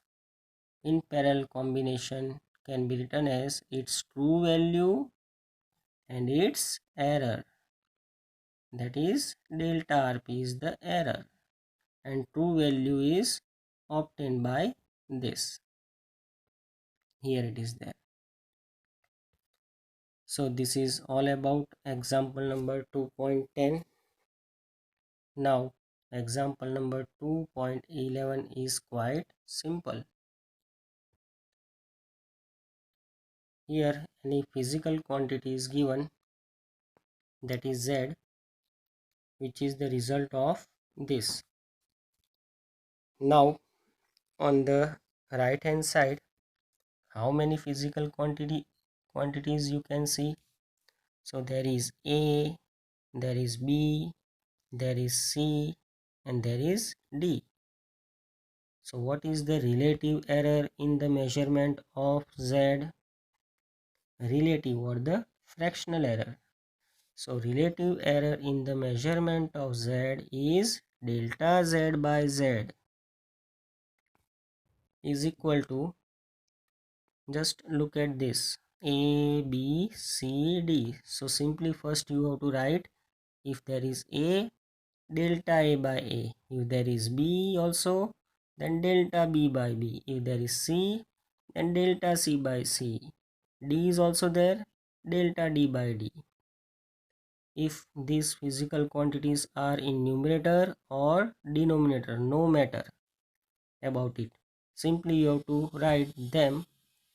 in parallel combination can be written as its true value and its error, that is delta rp is the error, and true value is obtained by this. Here it is there. So this is all about example number 2.10. Now example number 2.11 is quite simple. Here any physical quantity is given, that is Z, which is the result of this. Now on the right hand side, how many physical quantities you can see? So there is A, there is B, there is C, and there is D. So what is the relative error in the measurement of Z? Relative or the fractional error. So relative error in the measurement of Z is delta Z by Z is equal to, just look at this, A, B, C, D. So simply first you have to write, if there is A, delta A by A. If there is B also, then delta B by B. If there is C, then delta C by C. D is also there, delta D by D. If these physical quantities are in numerator or denominator, no matter about it. Simply you have to write them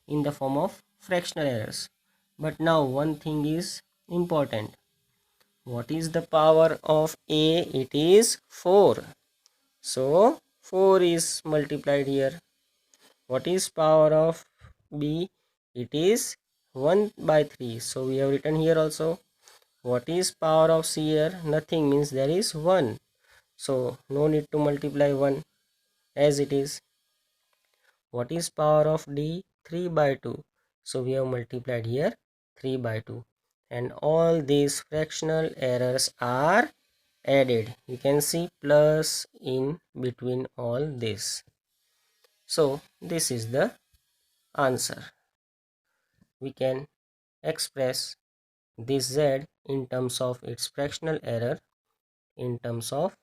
in the form of fractional errors. But now one thing is important. What is the power of A? It is 4. So 4 is multiplied here. What is power of B? It is 1 by 3. So we have written here also. What is power of C here? Nothing, means there is 1. So no need to multiply 1 as it is. What is power of D? 3 by 2. So we have multiplied here 3 by 2. And all these fractional errors are added. You can see plus in between all this. So this is the answer. We can express this Z in terms of its fractional error in terms of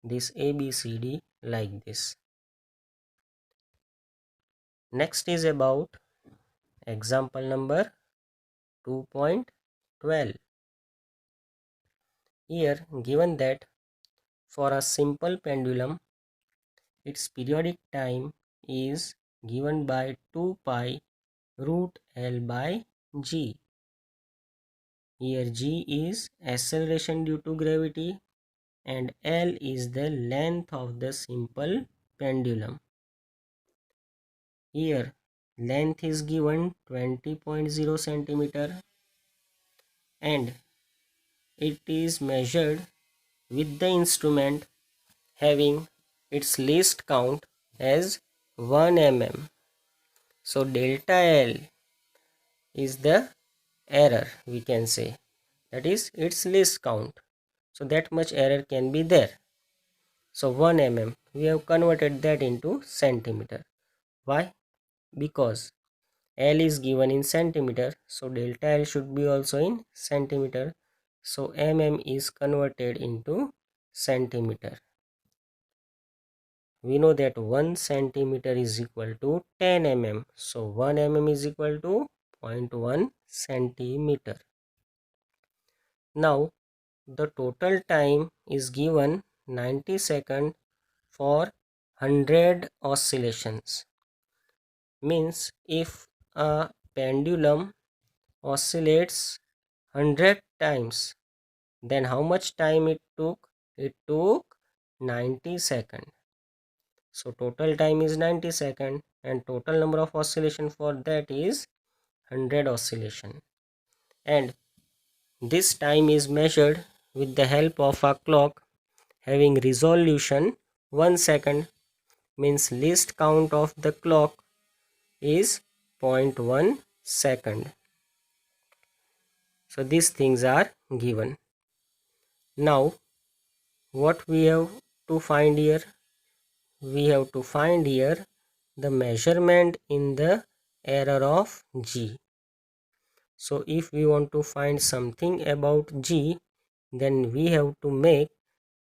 this ABCD like this. Next is about example number 2.12. Here given that for a simple pendulum, its periodic time is given by 2 pi root L by G. Here G is acceleration due to gravity and L is the length of the simple pendulum. Here length is given 20.0 centimeter and it is measured with the instrument having its least count as 1 mm. So delta L is the error, we can say, that is its least count. So that much error can be there. So 1 mm, we have converted that into centimeter. Why? Because L is given in centimeter, so delta L should be also in centimeter. So mm is converted into centimeter. We know that 1 centimeter is equal to 10 mm. So 1 mm is equal to 0.1 centimeter. Now the total time is given 90 seconds for 100 oscillations. Means if a pendulum oscillates 100 times, then how much time it took? It took 90 seconds. So total time is 90 seconds and total number of oscillation for that is 100 oscillation. And this time is measured with the help of a clock having resolution 1 second, means least count of the clock is 0.1 second. So these things are given. Now what we have to find here? We have to find here the measurement in the error of G. So if we want to find something about G, then we have to make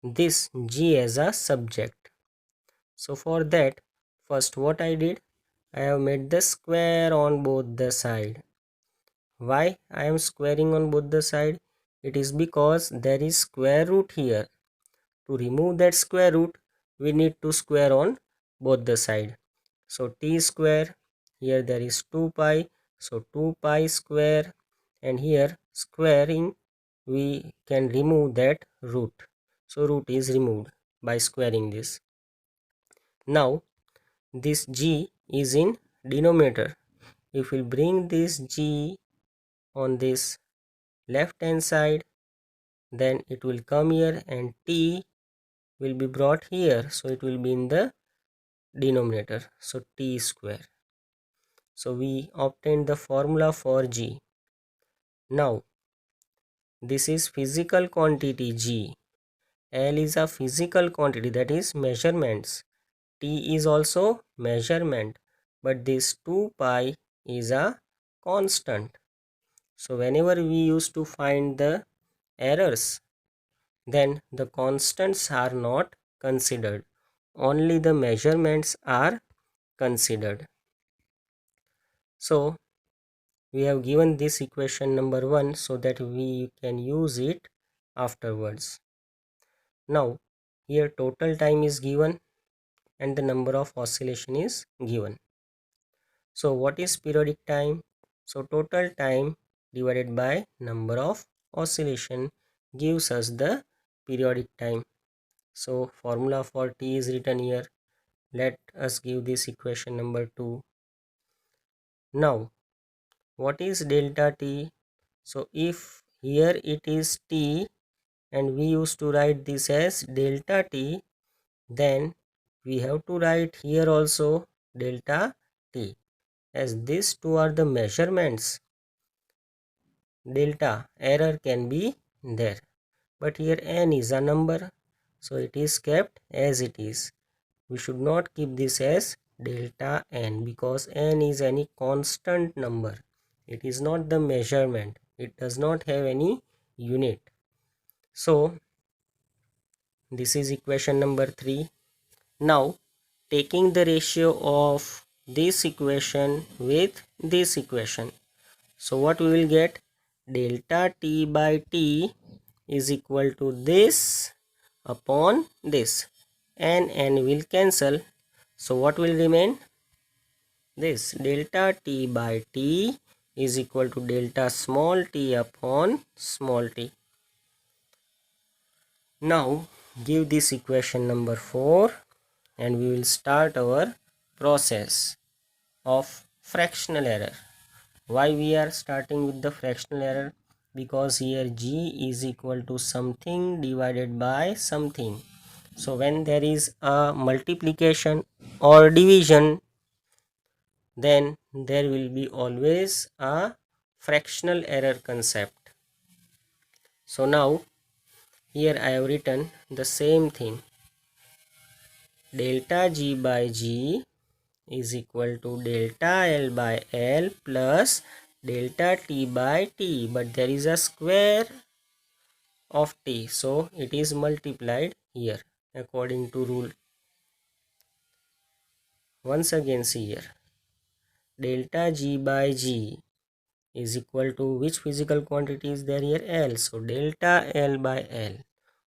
this G as a subject. So for that, first what I did, I have made the square on both the side. Why I am squaring on both the side? It is because there is square root here. To remove that square root, we need to square on both the side. So t square, here there is 2 pi, so 2 pi square, and here squaring we can remove that root. So root is removed by squaring this. Now this G is in denominator. If we bring this G on this left hand side, then it will come here and T will be brought here, so it will be in the denominator, so T square. So we obtained the formula for G. Now this is physical quantity G. L is a physical quantity, that is measurements. T is also measurement, but this 2 pi is a constant. So whenever we used to find the errors, then the constants are not considered, only the measurements are considered. So we have given this equation number 1 so that we can use it afterwards. Now here total time is given and the number of oscillation is given. So what is periodic time? So total time divided by number of oscillation gives us the periodic time. So formula for T is written here. Let us give this equation number 2. Now what is delta T? So if here it is T and we used to write this as delta T, then we have to write here also delta T, as these two are the measurements. Delta error can be there, but here n is a number, so it is kept as it is. We should not keep this as delta n because n is any constant number. It is not the measurement. It does not have any unit. So this is equation number 3. Now taking the ratio of this equation with this equation, so what we will get, delta T by T is equal to this upon this, and n will cancel. So what will remain? This delta T by T is equal to delta small t upon small t. Now give this equation number 4 and we will start our process of fractional error. Why we are starting with the fractional error? Because here G is equal to something divided by something. So when there is a multiplication or division, then there will be always a fractional error concept. So now here I have written the same thing. Delta G by G is equal to delta L by L plus delta T by T, but there is a square of T, so it is multiplied here according to rule. Once again see here, delta G by G is equal to which physical quantity is there here? L. So delta L by L.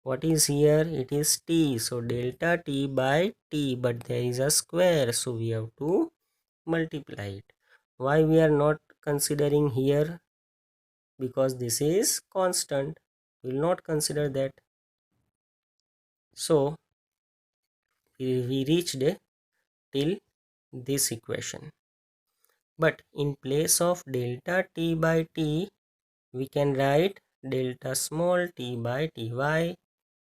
What is here? It is T. So delta T by T, but there is a square, so we have to multiply it. Why we are not considering here? Because this is constant. We will not consider that. So we reached till this equation. But in place of delta T by T, we can write delta small t by T. Why?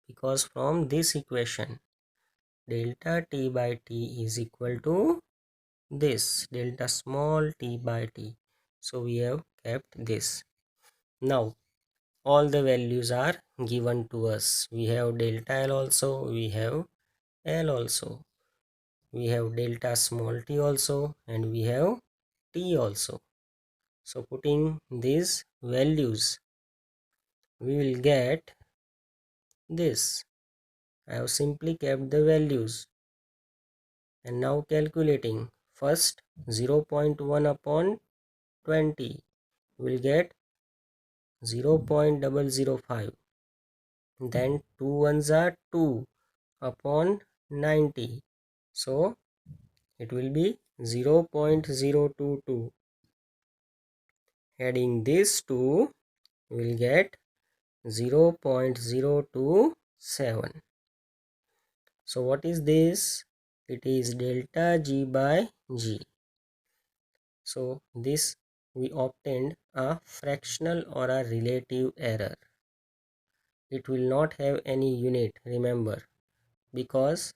Because from this equation, delta T by T is equal to this delta small t by T. So we have kept this. Now all the values are given to us. We have delta L also, we have L also, we have delta small t also, and we have T also. So putting these values, we will get this. I have simply kept the values and now calculating. First 0.1 upon 20 will get 0.005. Then 2 ones are 2 upon 90. So it will be 0.022. Adding these two will get 0.027. So what is this? It is delta G by G. So this we obtained a fractional or a relative error. It will not have any unit, remember, because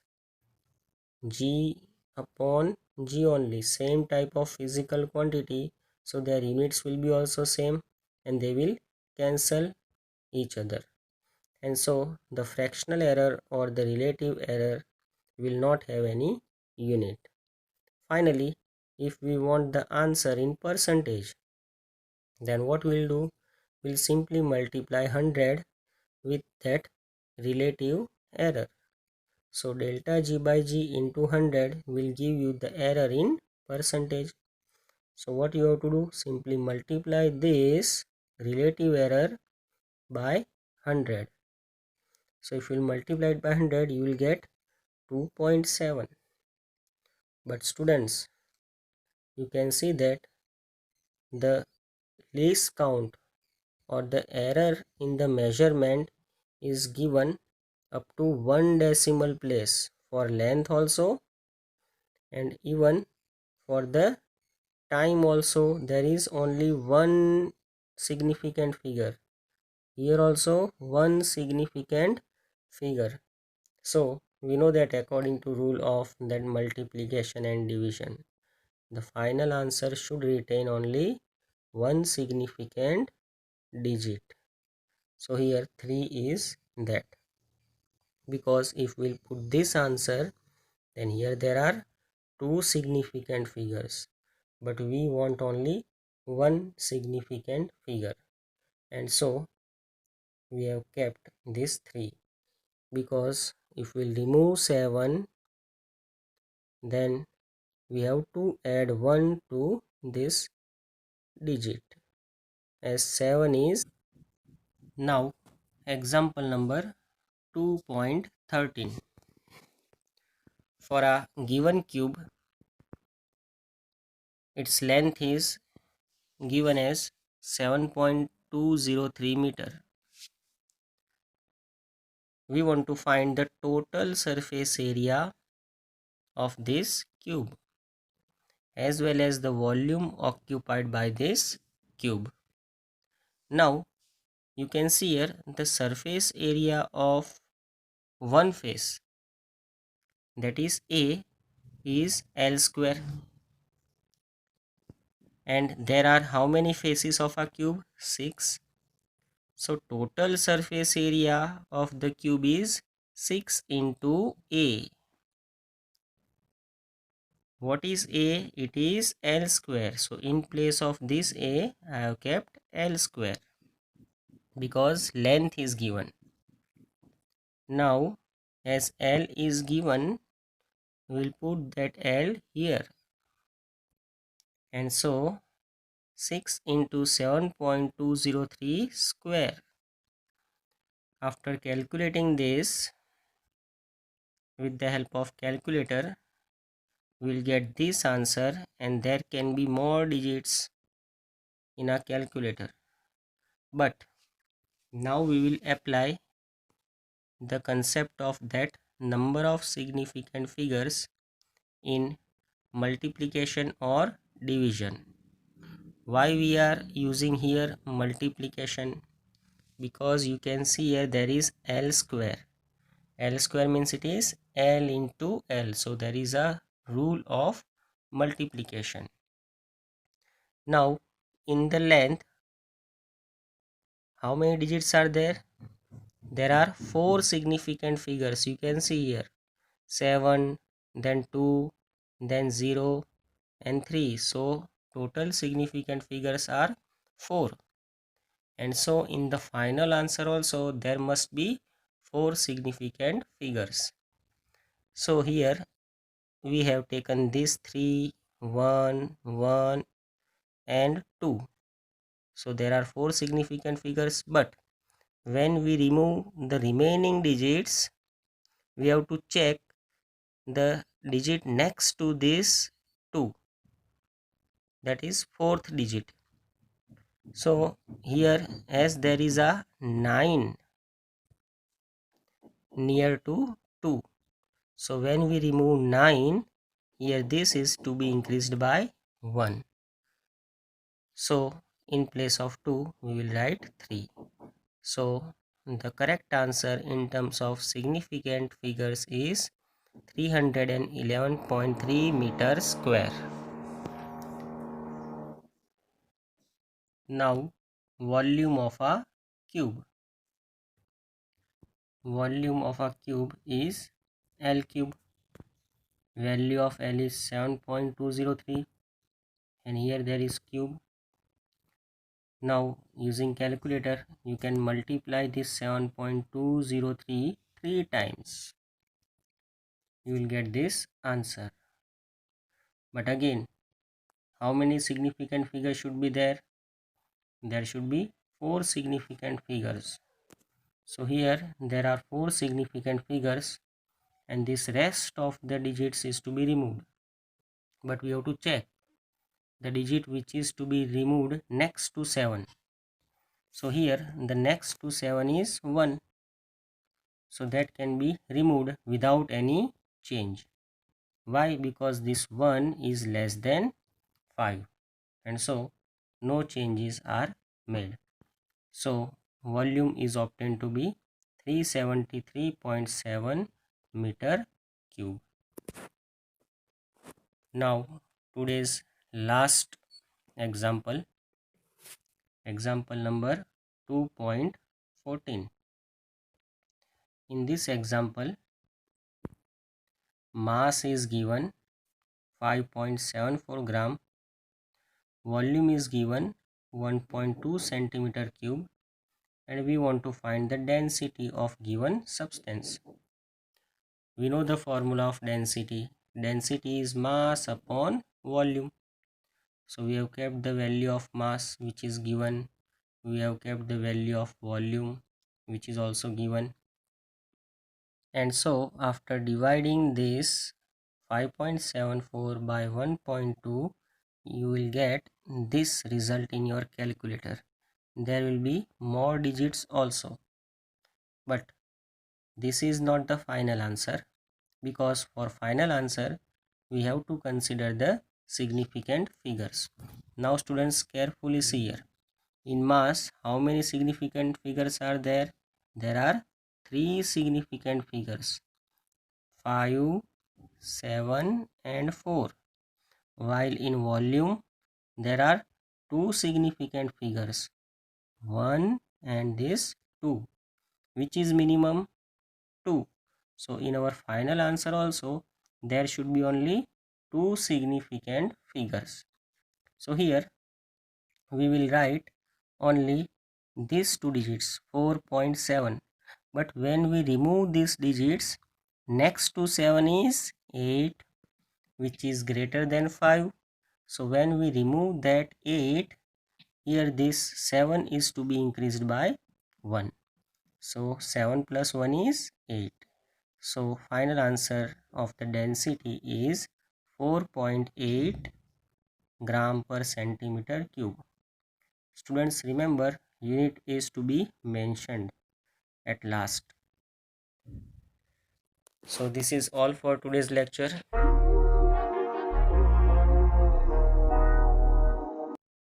G upon G only, same type of physical quantity, so their units will be also same and they will cancel each other, and so the fractional error or the relative error will not have any unit. Finally, if we want the answer in percentage, then what we'll do, we'll simply multiply 100 with that relative error. So delta G by G into 100 will give you the error in percentage. So what you have to do, simply multiply this relative error by 100. So if you will multiply it by 100, you will get 2.7. But students, you can see that the least count or the error in the measurement is given up to 1 decimal place for length also, and even for the time also there is only one significant figure. Here also one significant figure. So we know that according to rule of that multiplication and division, the final answer should retain only one significant digit. So here 3 is that, because if we'll put this answer, then here there are two significant figures, but we want only one significant figure, and so we have kept this 3, because if we'll remove 7, then we have to add 1 to this digit, as 7 is. Now example number 2.13. For a given cube, its length is given as 7.203 meter. We want to find the total surface area of this cube as well as the volume occupied by this cube. Now you can see here the surface area of one face, that is A, is L square, and there are how many faces of a cube? 6. So total surface area of the cube is 6 into A. What is A? It is L square. So in place of this A, I have kept L square because length is given. Now as L is given, we will put that L here, and so 6 into 7.203 square. After calculating this with the help of calculator, we will get this answer, and there can be more digits in a calculator, but now we will apply the concept of that number of significant figures in multiplication or division. Why we are using here multiplication? Because you can see here there is L square. L square means it is L into L, so there is a rule of multiplication. Now in the length, how many digits are there? There are 4 significant figures. You can see here 7, then 2, then 0 and 3. So total significant figures are 4, and so in the final answer also there must be 4 significant figures. So here we have taken this 3, 1, 1 and 2. So there are 4 significant figures, but when we remove the remaining digits, we have to check the digit next to this 2, that is 4th digit. So here, as there is a 9 near to 2, so when we remove 9, here this is to be increased by 1. So in place of 2 we will write 3. So the correct answer in terms of significant figures is 311.3 meters square. Now volume of a cube. Volume of a cube is L cube. Value of L is 7.203, and here there is cube. Now using calculator you can multiply this 7.203 3 times. You will get this answer. But again, how many significant figures should be there? There should be 4 significant figures. So here there are 4 significant figures, and this rest of the digits is to be removed. But we have to check the digit which is to be removed next to 7. So here the next to 7 is 1. So that can be removed without any change. Why? Because this 1 is less than 5, and so no changes are made. So volume is obtained to be 373.7 meter cube. Now today's last example, example number 2.14. In this example, mass is given 5.74 gram, volume is given 1.2 centimeter cube, and we want to find the density of given substance. We know the formula of density. Density is mass upon volume. So we have kept the value of mass which is given. We have kept the value of volume which is also given. And so after dividing this 5.74 by 1.2, you will get this result in your calculator. There will be more digits also, but this is not the final answer, because for final answer we have to consider the significant figures. Now students, carefully see here. In mass, how many significant figures are there? There are 3 significant figures, 5, 7 and 4. While in volume there are 2 significant figures, 1 and this 2. Which is minimum? 2. So in our final answer also there should be only 2 significant figures. So here we will write only these 2 digits, 4.7. But when we remove these digits, next to 7 is 8, which is greater than 5. So when we remove that 8, here this 7 is to be increased by 1. So 7 plus 1 is 8. So final answer of the density is 4.8 gram per centimeter cube. Students, remember, unit is to be mentioned at last. So this is all for today's lecture.